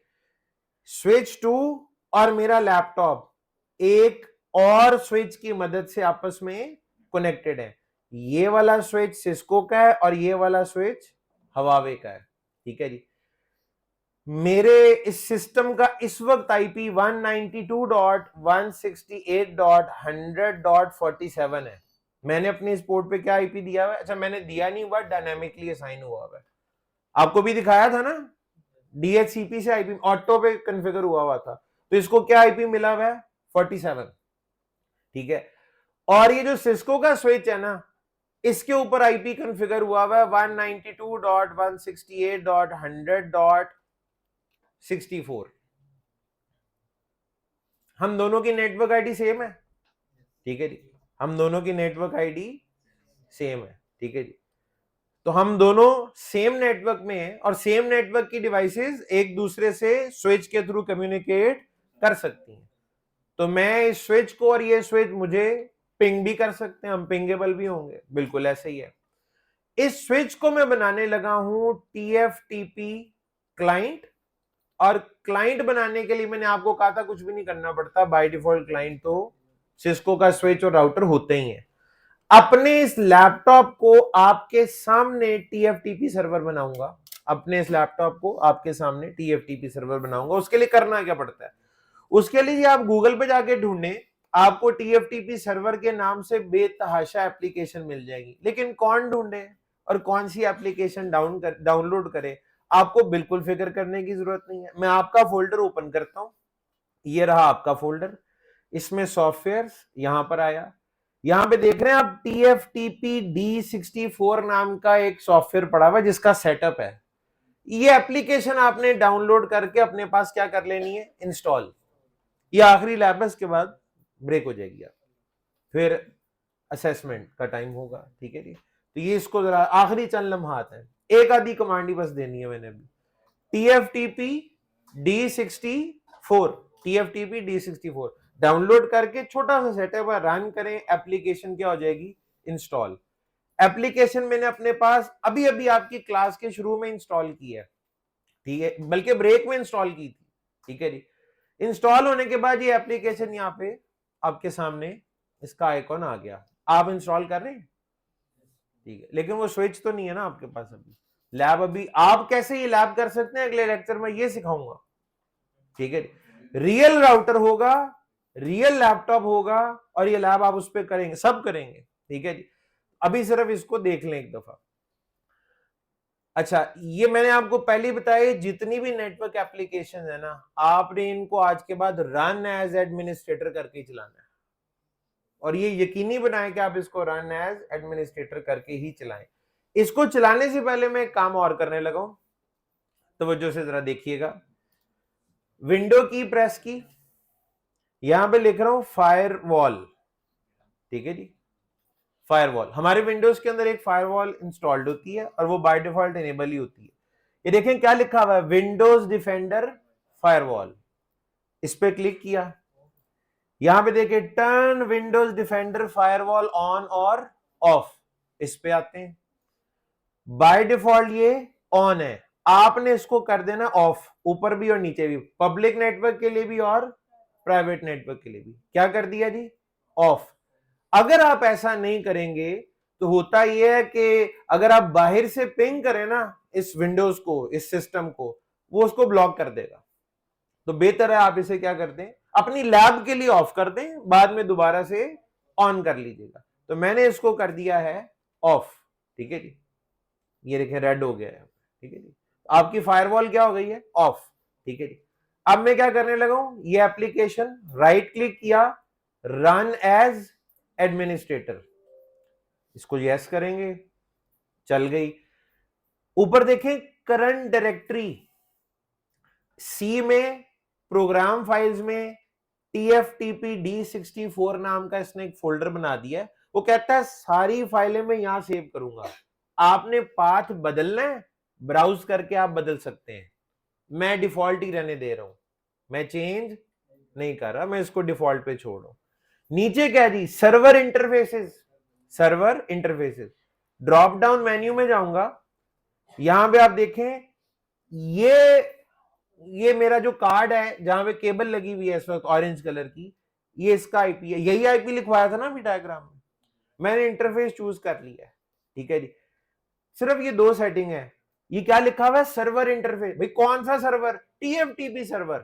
स्विच 2 और मेरा लैपटॉप एक और स्विच की मदद से आपस में कनेक्टेड है। ये वाला स्विच सिस्को का है और ये वाला स्विच हवावे का है, ठीक है जी। मेरे इस सिस्टम का इस वक्त आईपी 192.168.100.47 है। मैंने अपने इस पोर्ट पे क्या आईपी दिया हुआ है? अच्छा, मैंने दिया नहीं हुआ, डायनामिकली असाइन हुआ हुआ है। आपको भी दिखाया था ना, डीएचसीपी से आईपी ऑटो पे कॉन्फ़िगर हुआ हुआ था, तो इसको क्या आईपी मिला हुआ है? 47, ठीक है। और ये जो सिस्को का स्विच है ना, इसके ऊपर आईपी कॉन्फ़िगर हुआ हुआ है 192.168.100.64। हम दोनों की नेटवर्क आईडी सेम है, ठीक है जी, हम दोनों की नेटवर्क आईडी सेम है, ठीक है जी। तो हम दोनों सेम नेटवर्क में हैं और सेम नेटवर्क की डिवाइसेस एक दूसरे से स्विच के थ्रू कम्युनिकेट कर सकती हैं। तो मैं इस स्विच को और ये स्विच मुझे पिंग भी कर सकते हैं, हम पिंगेबल भी होंगे, बिल्कुल ऐसे ही है। इस स्विच को मैं बनाने लगा हूं टीएफटीपी क्लाइंट, और क्लाइंट बनाने के लिए मैंने आपको कहा था कुछ भी नहीं करना पड़ता, बाय डिफॉल्ट क्लाइंट तो सिस्को का स्विच और राउटर होते ही हैं। अपने इस लैपटॉप को आपके सामने टीएफटीपी सर्वर बनाऊंगा, अपने इस लैपटॉप को आपके सामने टीएफटीपी सर्वर बनाऊंगा। उसके लिए करना क्या पड़ता है? उसके लिए आप गूगल पे जाके ढूंढें, आपको टीएफटीपी सर्वर के नाम से बेतहाशा एप्लीकेशन मिल जाएगी, लेकिन कौन ढूंढे और कौन सी एप्लीकेशन डाउनलोड करे, आपको बिल्कुल फिक्र करने की जरूरत नहीं है। मैं आपका फोल्डर ओपन करता हूं, ये रहा आपका फोल्डर, इसमें सॉफ्टवेयर यहां पर आया, यहां पे देख रहे हैं आप TFTP D64 नाम का एक सॉफ्टवेयर पड़ा हुआ है जिसका सेटअप है। ये एप्लीकेशन आपने डाउनलोड करके अपने पास क्या कर लेनी है? इंस्टॉल। ये आखिरी लैब है, इसके बाद ब्रेक हो जाएगी, आप फिर असेसमेंट का टाइम होगा, ठीक है जी। तो ये इसको जरा आखिरी चंद लम्हात है, एक आधी कमांड ही बस देनी है मैंने अभी। TFTP D64, TFTP D64 download करके छोटा सा सेटअप है, रन करें, एप्लीकेशन क्या हो जाएगी? इंस्टॉल। एप्लीकेशन मैंने अपने पास अभी अभी आपकी क्लास के शुरू में इंस्टॉल की है, ठीक है, बल्कि ब्रेक में इंस्टॉल की थी, ठीक है जी। इंस्टॉल होने के बाद ये एप्लीकेशन यहाँ पे आपके सामने इसका आइकॉन आ गया, आप इंस्टॉल कर रहे हैं, ठीक है, लेकिन वो स्विच तो नहीं है ना आपके पास अभी। लैब अभी आप कैसे ये लैब कर सकते हैं, अगले लेक्चर में ये सिखाऊंगा। ठीक है, रियल राउटर होगा, रियल लैपटॉप होगा, और ये लैब आप उस पर करेंगे, सब करेंगे। ठीक है जी, अभी सिर्फ इसको देख लें एक दफा। अच्छा, ये मैंने आपको पहले ही बताया, जितनी भी नेटवर्क एप्लीकेशन है ना, आपने इनको आज के बाद रन एज एडमिनिस्ट्रेटर करके चलाना है, और ये यकीनी बनाएं कि आप इसको रन एज एडमिनिस्ट्रेटर करके ही चलाएं। इसको चलाने से पहले मैं एक काम और करने लगा हूं, तवज्जो से जरा देखिएगा। विंडो की प्रेस की, यहां पे लिख रहा हूं फायरवॉल। ठीक है जी, फायरवॉल, हमारे विंडोज के अंदर एक फायरवॉल इंस्टॉल्ड होती है और वो बाय डिफॉल्ट इनेबल ही होती है। ये देखें क्या लिखा हुआ है, विंडोज डिफेंडर फायरवॉल। इस पे क्लिक किया, यहां पे देखिए turn Windows defender firewall on और ऑफ, इस पे आते हैं। बाय डिफॉल्ट ये ऑन है, आपने इसको कर देना ऑफ, ऊपर भी और नीचे भी, पब्लिक नेटवर्क के लिए भी और प्राइवेट नेटवर्क के लिए भी। क्या कर दिया जी, ऑफ। अगर आप ऐसा नहीं करेंगे तो होता यह है कि अगर आप बाहर से पिंग करें ना इस विंडोज को, इस सिस्टम को, वो उसको ब्लॉक कर देगा। तो बेहतर है आप इसे क्या कर दें, अपनी लैब के लिए ऑफ कर दें, बाद में दोबारा से ऑन कर लीजिएगा। तो मैंने इसको कर दिया है ऑफ। ठीक है जी, ये देखें रेड हो गया है। ठीक है जी, आपकी फायरवॉल क्या हो गई है, ऑफ। ठीक है जी, अब मैं क्या करने लगा हूं, ये एप्लीकेशन राइट क्लिक किया, रन एज एडमिनिस्ट्रेटर, इसको यस करेंगे, चल गई। ऊपर देखें करंट डायरेक्टरी, सी में प्रोग्राम फाइल्स में TFTP D64 नाम का इसने एक फोल्डर बना दिया है। वो कहता है सारी फाइलें मैं यहां सेव करूंगा, आपने पाथ बदलना है, ब्राउज करके आप बदल सकते हैं। मैं डिफॉल्ट ही रहने दे रहा हूं, मैं चेंज नहीं कर रहा, मैं इसको डिफॉल्ट पे छोड़ रहा हूं। नीचे क्या जी, server interfaces, server interfaces, drop down menu में जाऊंगा, यहां पे आप देखें ये मेरा जो कार्ड है जहां पे केबल लगी हुई है इस वक्त ऑरेंज कलर की, ये इसका आईपी है, यही आईपी लिखवाया था ना अभी डायग्राम में, मैंने इंटरफेस चूज कर लिया है। ठीक है जी, सिर्फ ये दो सेटिंग है। ये क्या लिखा हुआ है, सर्वर इंटरफेस, भाई कौन सा सर्वर, TFTP सर्वर।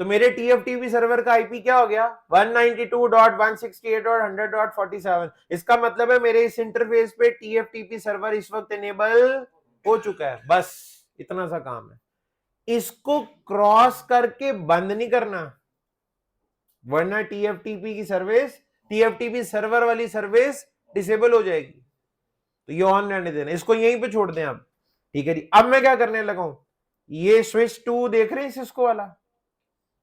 तो मेरे TFTP सर्वर का आईपी क्या हो गया, 192.168.100.47। इसका मतलब है मेरे इस इंटरफेस पे TFTP सर्वर इस वक्त इनेबल हो चुका है। बस इतना सा काम है, इसको क्रॉस करके बंद नहीं करना, वरना TFTP की सर्विस, TFTP सर्वर वाली सर्विस डिसेबल हो जाएगी। तो ये ऑन रहने देना, इसको यहीं पे छोड़ दें आप। ठीक है जी, अब मैं क्या करने लगा हूं, ये स्विच 2 देख रहे हैं सिस्को वाला,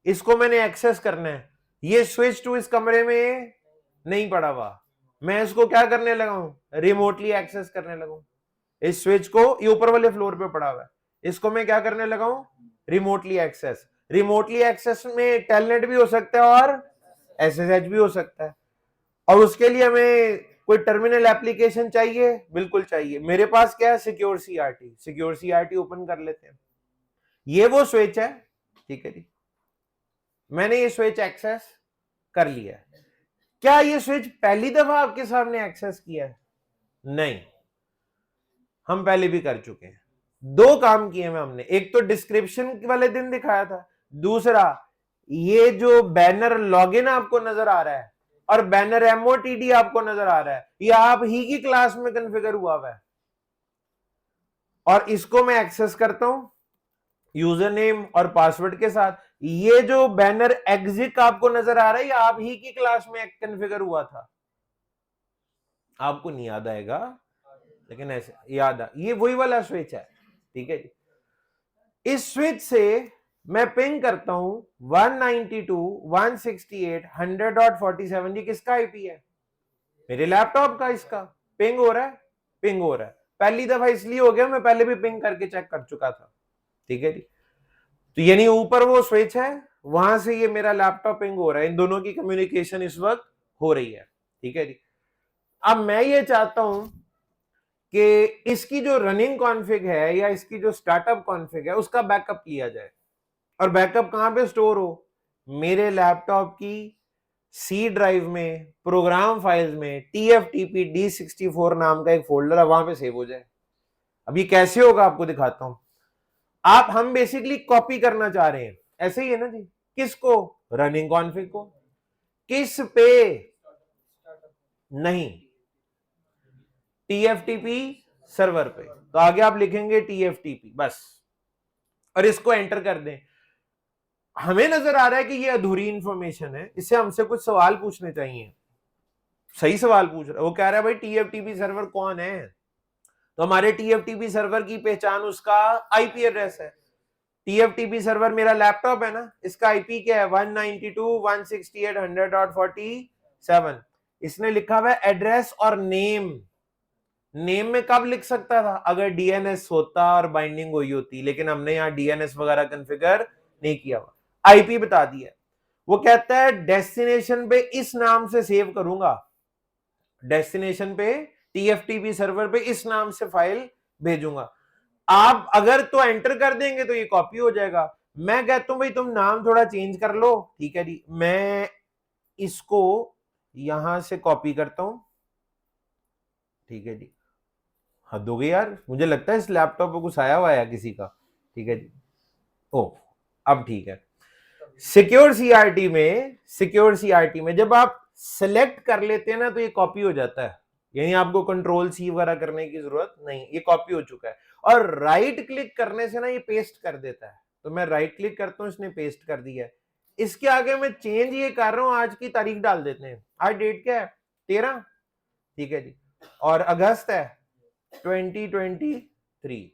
इसको मैंने एक्सेस करना है। ये स्विच 2 इस कमरे में नहीं पड़ा हुआ, मैं इसको क्या करने लगा हूं, रिमोटली एक्सेस करने लगा हूं। इस स्विच को ये ऊपर वाले फ्लोर पे पड़ा हुआ है, इसको मैं क्या करने लगा हूं, रिमोटली एक्सेस। रिमोटली एक्सेस में टेलनेट भी हो सकता है और SSH भी हो सकता है, और उसके लिए हमें कोई टर्मिनल एप्लीकेशन चाहिए, बिल्कुल चाहिए। मेरे पास क्या है, secure CRT, secure CRT open कर लेते हैं। ये वो स्विच है, ठीक है जी, मैंने ये स्विच एक्सेस कर लिया है। क्या ये स्विच पहली दफा आपके सामने एक्सेस किया है, नहीं, हम पहले भी कर चुके हैं। दो काम किए हैं हमने, एक तो डिस्क्रिप्शन वाले दिन दिखाया था, दूसरा ये जो बैनर लॉगिन आपको नजर आ रहा है और बैनर MOTD आपको नजर आ रहा है, ये आप ही की क्लास में कॉन्फ़िगर हुआ हुआ है, और इसको मैं एक्सेस करता हूं यूजर नेम और पासवर्ड के साथ। ये जो बैनर एग्जिट आपको नजर आ रहा है, ये आप ही की क्लास में कॉन्फ़िगर हुआ था, आपको नहीं याद आएगा लेकिन ऐसे याद आ, ये वही वाला स्विच है। ठीक है जी, इस स्विच से मैं पिंग करता हूं 192.168.100.47, ये किसका आईपी है, मेरे लैपटॉप का, इसका पिंग हो रहा है, पिंग हो रहा है। पहली दफा इसलिए हो गया, मैं पहले भी पिंग करके चेक कर चुका था। ठीक है जी, तो यानी ऊपर वो स्विच है, वहां से ये मेरा लैपटॉप पिंग हो रहा है, इन दोनों की कम्युनिकेशन इस वक्त हो रही है। ठीक है जी, अब मैं ये चाहता हूं कि इसकी जो रनिंग कॉन्फ़िग है या इसकी जो स्टार्टअप कॉन्फ़िग है उसका बैकअप लिया जाए, और बैकअप कहां पे स्टोर हो, मेरे लैपटॉप की C ड्राइव में, प्रोग्राम फाइल्स में TFTP D64 नाम का एक फोल्डर है, वहां पे सेव हो जाए। अब ये कैसे होगा आपको दिखाता हूं। हम बेसिकली कॉपी करना चाह रहे हैं, ऐसे ही है ना जी। किसको? रनिंग कॉन्फ़िग को। किस पे? नहीं, टीएफटीपी सर्वर पे। तो आगे आप लिखेंगे टीएफटीपी बस, और इसको एंटर कर दें। हमें नजर आ रहा है कि ये अधूरी इंफॉर्मेशन है, इससे हमसे कुछ सवाल पूछने चाहिए। सही सवाल पूछ रहा है, वो कह रहा है भाई टीएफटीपी सर्वर कौन है? तो हमारे टीएफटीपी सर्वर की पहचान उसका आईपी एड्रेस है। टीएफटीपी सर्वर मेरा लैपटॉप है ना, इसका आईपी क्या है? 192.168.100.47। इसने लिखा हुआ है एड्रेस और नेम। नेम में कब लिख सकता था? अगर डीएनएस होता और बाइंडिंग हुई होती, लेकिन हमने यहाँ डीएनएस वगैरह कॉन्फ़िगर नहीं किया हुआ। आईपी बता दिया। वो कहता है डेस्टिनेशन पे इस नाम से सेव करूंगा, डेस्टिनेशन पे टीएफटीपी सर्वर पे इस नाम से फाइल भेजूंगा। आप अगर तो एंटर कर देंगे तो ये कॉपी हो जाएगा। मैं कहता हूं भाई तुम नाम थोड़ा चेंज कर लो, ठीक है जी। मैं इसको यहां से कॉपी करता हूं, ठीक है जी। हद हो गई यार, मुझे लगता है इस लैपटॉप पे कुछ आया हुआ है किसी का, ठीक है जी। ओ, अब ठीक है। सिक्योर सीआरटी में जब आप सिलेक्ट कर लेते हैं ना तो ये कॉपी हो जाता है, यानी आपको कंट्रोल सी वगैरह करने की जरूरत नहीं, ये कॉपी हो चुका है। और राइट क्लिक करने से ना ये पेस्ट कर देता है। तो मैं राइट क्लिक करता हूं, इसने पेस्ट कर दिया है। इसके आगे मैं चेंज ये कर रहा हूं, आज की तारीख डाल देते हैं। आज डेट क्या है? 13, ठीक है जी। और अगस्त है 2023।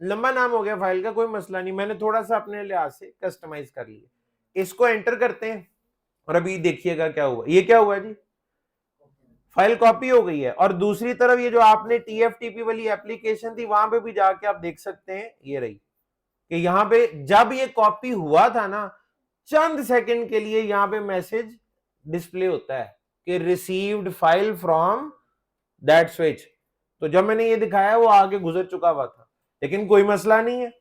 लंबा नाम हो गया फाइल का, कोई मसला नहीं, मैंने थोड़ा सा अपने लिहाज से कस्टमाइज कर लिया। इसको एंटर करते हैं और अभी देखिएगा क्या हुआ। ये क्या हुआ जी? फाइल कॉपी हो गई है। और दूसरी तरफ ये जो आपने टीएफटीपी वाली एप्लीकेशन थी वहां पे भी जाके आप देख सकते हैं, ये रही कि यहां पे जब ये कॉपी हुआ था ना, चंद सेकंड के लिए यहां पे मैसेज डिस्प्ले होता है कि received file from that switch. तो जब मैंने ये दिखाया वो आगे गुजर चुका हुआ था, लेकिन कोई मसला नहीं है,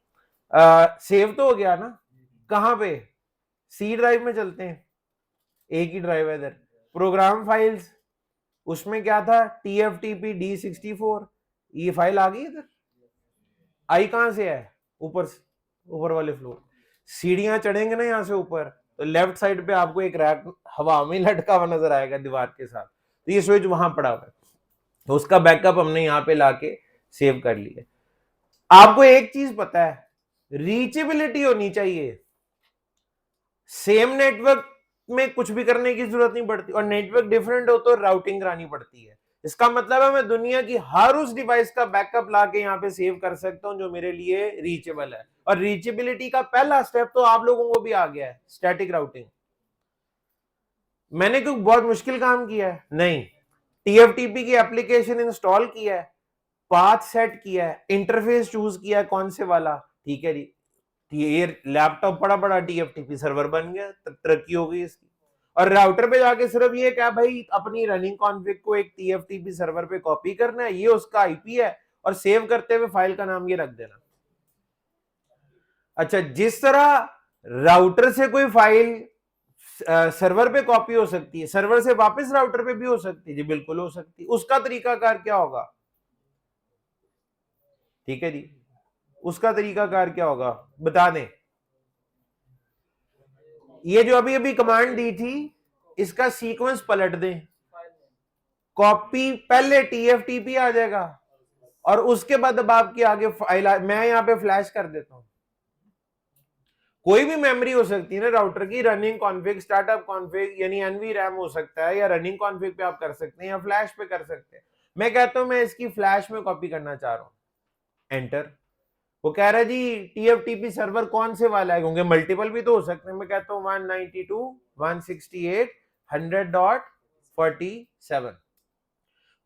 सेव तो हो गया ना। कहां पे? सी ड्राइव में चलते हैं, एक ही ड्राइव है इधर, प्रोग्राम फाइल्स। उसमें क्या था? TFTP D64। ये फाइल आ गई इधर। आई कहां से है? ऊपर से, ऊपर वाले फ्लोर। सीढ़ियां चढ़ेंगे ना यहां से ऊपर, तो लेफ्ट साइड पे आपको एक रैक हवा में लटका हुआ नजर आएगा दीवार के साथ। तो ये स्विच वहां पड़ा हुआ है, तो उसका बैकअप हमने यहाँ पे लाके सेव कर लिया। आपको एक चीज पता है, रीचेबिलिटी होनी चाहिए। सेम नेटवर्क में कुछ भी करने की जरूरत नहीं पड़ती, और नेटवर्क डिफरेंट हो तो राउटिंग करानी पड़ती है। इसका मतलब है मैं दुनिया की हर उस डिवाइस का बैकअप लाके यहाँ पे सेव कर सकता हूं जो मेरे लिए रीचेबल है। और रीचेबिलिटी का पहला स्टेप तो आप लोगों को भी आ गया है, स्टैटिक राउटिंग। मैंने कोई बहुत मुश्किल काम किया है? नहीं। टीएफटीपी की एप्लीकेशन इंस्टॉल किया है, पाथ सेट किया है, इंटरफेस चूज किया है कौन से वाला, ठीक है जी। ये लैपटॉप बड़ा बड़ा टीएफटीपी सर्वर बन गया, तरक्की हो गई इसकी। और राउटर पे जाके सिर्फ ये क्या भाई, अपनी रनिंग कॉन्फ़िग को एक टीएफटीपी सर्वर पे कॉपी करना है, ये उसका आईपी है, और सेव करते हुए फाइल का नाम ये रख देना। अच्छा, जिस तरह राउटर से कोई फाइल सर्वर पे कॉपी हो सकती है, सर्वर से वापस राउटर पे भी हो सकती है जी, बिल्कुल हो सकती है। उसका तरीकाकार क्या होगा? ठीक है जी, उसका तरीकाकार क्या होगा बता दें। ये जो अभी अभी कमांड दी थी, इसका सीक्वेंस पलट दें। कॉपी पहले टीएफटीपी आ जाएगा, और उसके बाद अब आपके आगे फाइल मैं यहां पे फ्लैश कर देता हूं। कोई भी मेमोरी हो सकती है ना राउटर की, रनिंग कॉन्फ़िग, स्टार्टअप कॉन्फ़िग, यानी एनवी रैम हो सकता है, या रनिंग कॉन्फ़िग पे आप कर सकते हैं, या फ्लैश पे कर सकते हैं। मैं कहता हूं मैं इसकी फ्लैश में कॉपी करना चाह रहा हूं, एंटर। वो कह रहा है जी टीएफटीपी सर्वर कौन से वाला है, क्योंकि मल्टीपल भी तो हो सकते हैं। मैं कहता हूं 192.168.100.47।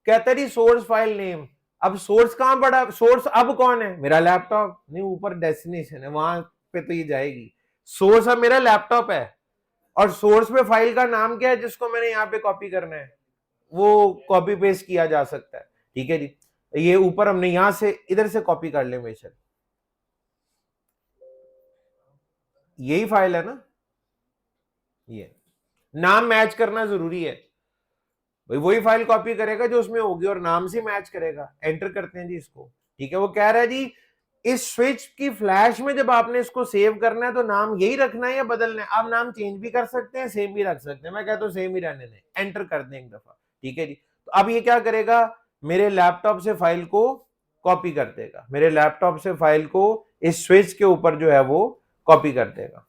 कहता है जी सोर्स फाइल नेम। अब सोर्स कहां पड़ा? सोर्स अब कौन है? मेरा लैपटॉप नहीं, ऊपर डेस्टिनेशन है, वहां पे तो ये जाएगी। सोर्स अब मेरा लैपटॉप है, और सोर्स पे फाइल का नाम क्या है जिसको मैंने यहाँ पे कॉपी करना है, वो कॉपी पेस्ट किया जा सकता है, ठीक है जी। ये ऊपर हमने यहां से इधर से कॉपी कर ले, बेशक यही फाइल है ना, ये नाम मैच करना जरूरी है भाई। वही फाइल कॉपी करेगा जो उसमें होगी, और नाम से मैच करेगा। एंटर करते हैं जी इसको, ठीक है। वो कह रहा है जी इस स्विच की फ्लैश में जब आपने इसको सेव करना है तो नाम यही रखना है या बदलना है? आप नाम चेंज भी कर सकते हैं, सेम भी रख सकते हैं। मैं कहता हूं सेम ही रहने दें, एंटर कर दें एक दफा, ठीक है जी। तो अब ये क्या करेगा, मेरे लैपटॉप से फाइल को कॉपी कर देगा, मेरे लैपटॉप से फाइल को इस स्विच के ऊपर जो है वो कॉपी कर देगा।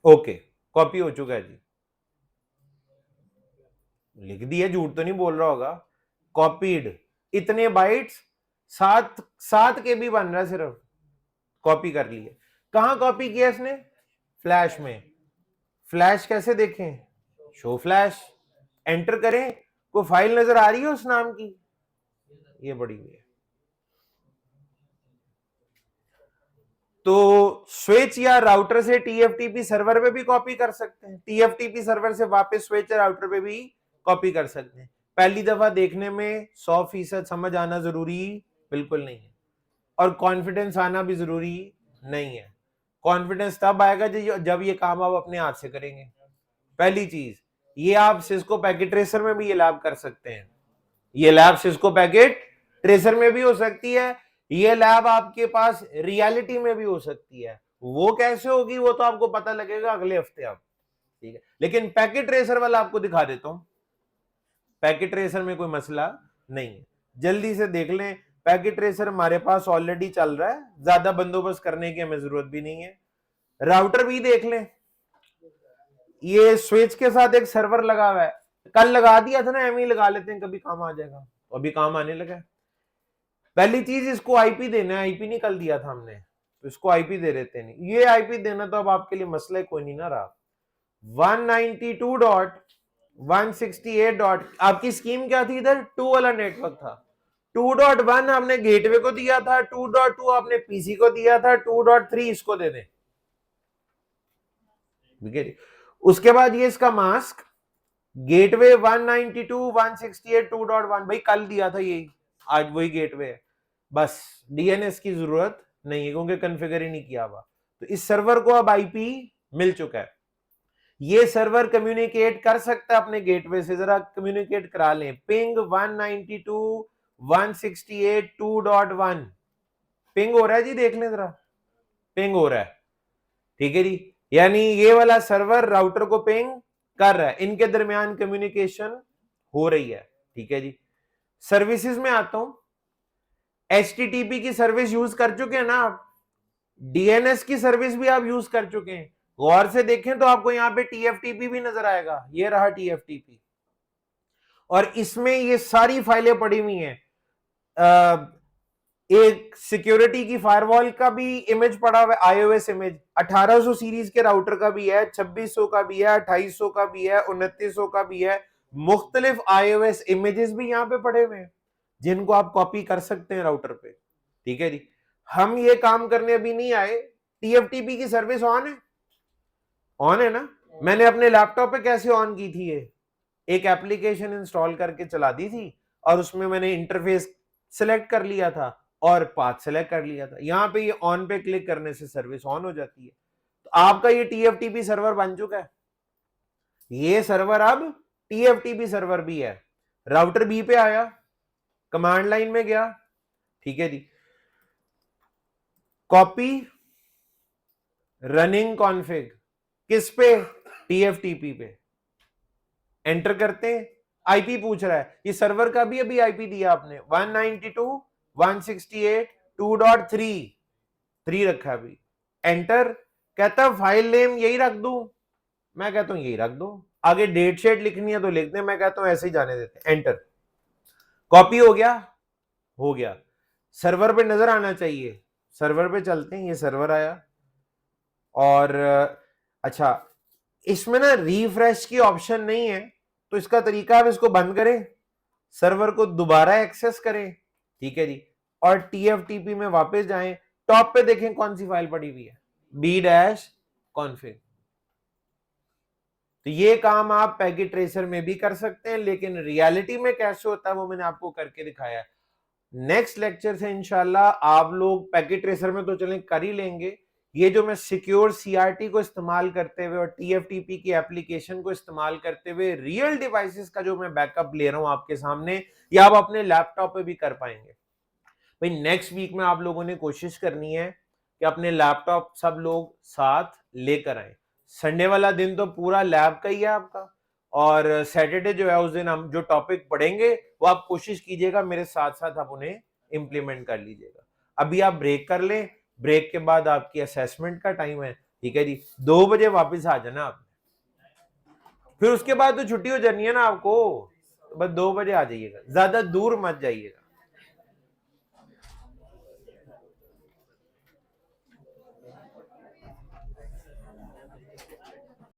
ओके, कॉपी हो चुका है जी, लिख दिया, झूठ तो नहीं बोल रहा होगा। कॉपीड, इतने बाइट्स, 7 KB बन रहा है सिर्फ, कॉपी कर लिया। कहां कॉपी किया इसने? फ्लैश में। फ्लैश कैसे देखें? शो फ्लैश, एंटर करें, कोई फाइल नजर आ रही है उस नाम की? ये बड़ी हुई है। तो स्विच या राउटर से टीएफटीपी सर्वर पे भी कॉपी कर सकते हैं, टीएफटीपी सर्वर से वापस स्विच या राउटर पे भी कॉपी कर सकते हैं। पहली दफा देखने में 100% समझ आना जरूरी बिल्कुल नहीं है, और कॉन्फिडेंस आना भी जरूरी नहीं है। कॉन्फिडेंस तब आएगा जब ये काम आप अपने हाथ से करेंगे। पहली चीज, ये आप सिस्को पैकेट ट्रेसर में भी ये लैब कर सकते हैं, ये लैब सिस्को पैकेट ट्रेसर में भी हो सकती है, ये लैब आपके पास रियलिटी में भी हो सकती है। वो कैसे होगी वो तो आपको पता लगेगा अगले हफ्ते आप, ठीक है। लेकिन पैकेट ट्रेसर वाला आपको दिखा देता हूं, पैकेट ट्रेसर में कोई मसला नहीं है, जल्दी से देख लें। पैकेट ट्रेसर हमारे पास ऑलरेडी चल रहा है, ज्यादा बंदोबस्त करने की हमें जरूरत भी नहीं है। राउटर भी देख लें, ये स्विच के साथ एक सर्वर लगा हुआ है, कल लगा दिया था ना, एम ही लगा लेते हैं, कभी काम आ जाएगा, अभी काम आने लगा। पहली चीज इसको आईपी देना है, आईपी नहीं कल दिया था हमने, तो इसको आईपी दे देते हैं। ये आईपी देना तो अब आपके लिए मसला कोई नहीं ना रहा। 192.168. आपकी स्कीम क्या थी? इधर 2 वाला नेटवर्क था, 2.1 आपने गेटवे को दिया था, 2.2 आपने पीसी को दिया था, 2.3 इसको दे दें, ठीक है। उसके बाद ये इसका मास्क गेटवे 192.168 2.1 भाई कल दिया था, यही आज वही गेटवे है, बस डीएनएस की जरूरत नहीं है क्योंकि कॉन्फ़िगर ही नहीं किया हुआ। तो इस सर्वर को अब आईपी मिल चुका है, ये सर्वर कम्युनिकेट कर सकता है अपने गेटवे से, जरा कम्युनिकेट करा लें। पिंग 192.168 2.1 पिंग हो रहा है जी, देख लें जरा, पिंग हो रहा है, ठीक है जी। यानी ये वाला सर्वर राउटर को पिंग कर रहा है, इनके दरमियान कम्युनिकेशन हो रही है, ठीक है जी। सर्विसेज में आता हूं, एचटीटीपी की सर्विस यूज कर चुके हैं ना आप, डीएनएस की सर्विस भी आप यूज कर चुके हैं। गौर से देखें तो आपको यहां पे टीएफटीपी भी नजर आएगा, ये रहा टीएफटीपी, और इसमें ये सारी फाइलें पड़ी हुई हैं। एक सिक्योरिटी की फायरवॉल का भी इमेज पड़ा हुआ है, आईओएस इमेज 1800 सीरीज के राउटर का भी है, 2600 का भी है, 2800 का भी है, 2900 का भी है। मुख्तलिफ आईओएस इमेजेस भी यहां पे पड़े हुए हैं जिनको आप कॉपी कर सकते हैं राउटर पे, ठीक है जी। हम ये काम करने अभी नहीं आए। टीएफटीपी की सर्विस ऑन है, ऑन है ना? मैंने अपने लैपटॉप पे कैसे ऑन की थी, ये एक एप्लीकेशन इंस्टॉल करके चला दी थी, और उसमें मैंने इंटरफेस सिलेक्ट कर लिया था और पाथ सेलेक्ट कर लिया था। यहां पे ये ऑन पे क्लिक करने से सर्विस ऑन हो जाती है। तो आपका ये टीएफटीपी सर्वर बन चुका है, ये सर्वर अब टीएफटीपी सर्वर भी है। राउटर बी पे आया, कमांड लाइन में गया, ठीक है जी, कॉपी रनिंग कॉन्फ़िग, किस पे? टीएफटीपी पे, एंटर करते हैं। आईपी पूछ रहा है, ये सर्वर का भी अभी आईपी दिया आपने 192.168.2.3 रखा अभी, एंटर। कहता फाइल नेम यही रख दूं, मैं कहता हूं यही रख दो, आगे डेट शेट लिखनी है तो लिख दें, मैं कहता हूं ऐसे ही जाने देते हैं, एंटर। कॉपी हो गया, हो गया। सर्वर पे नजर आना चाहिए, सर्वर पे चलते हैं, ये सर्वर आया। और अच्छा, इसमें ना रिफ्रेश की ऑप्शन नहीं है, तो इसका तरीका आप इसको बंद करें, सर्वर को दोबारा एक्सेस करें, ठीक है जी, और टीएफटीपी में वापस जाएं, टॉप पे देखें कौन सी फाइल पड़ी हुई है, b-config। तो ये काम आप पैकेट ट्रेसर में भी कर सकते हैं, लेकिन रियलिटी में कैसे होता है वो मैंने आपको करके दिखाया। नेक्स्ट लेक्चर से इंशाल्लाह आप लोग पैकेट ट्रेसर में तो चलें कर ही लेंगे, ये जो मैं सिक्योर सीआरटी को इस्तेमाल करते हुए और टीएफटीपी की एप्लीकेशन को इस्तेमाल करते हुए रियल डिवाइसेस का जो मैं बैकअप ले रहा हूं आपके सामने, या आप अपने लैपटॉप पे भी कर पाएंगे। भाई नेक्स्ट वीक में आप लोगों ने कोशिश करनी है कि अपने लैपटॉप सब लोग साथ लेकर आए। संडे वाला दिन तो पूरा लैब का ही है आपका, और सैटरडे जो है उस दिन हम जो टॉपिक पढ़ेंगे वो आप कोशिश कीजिएगा मेरे साथ साथ आप उन्हें इंप्लीमेंट कर लीजिएगा। अभी आप ब्रेक कर लें, ब्रेक के बाद आपकी असेसमेंट का टाइम है, ठीक है जी, 2 बजे वापस आ जाना आप, फिर उसके बाद तो छुट्टी हो जानी है ना आपको, बस 2 बजे आ जाइएगा, ज्यादा दूर मत जाइएगा।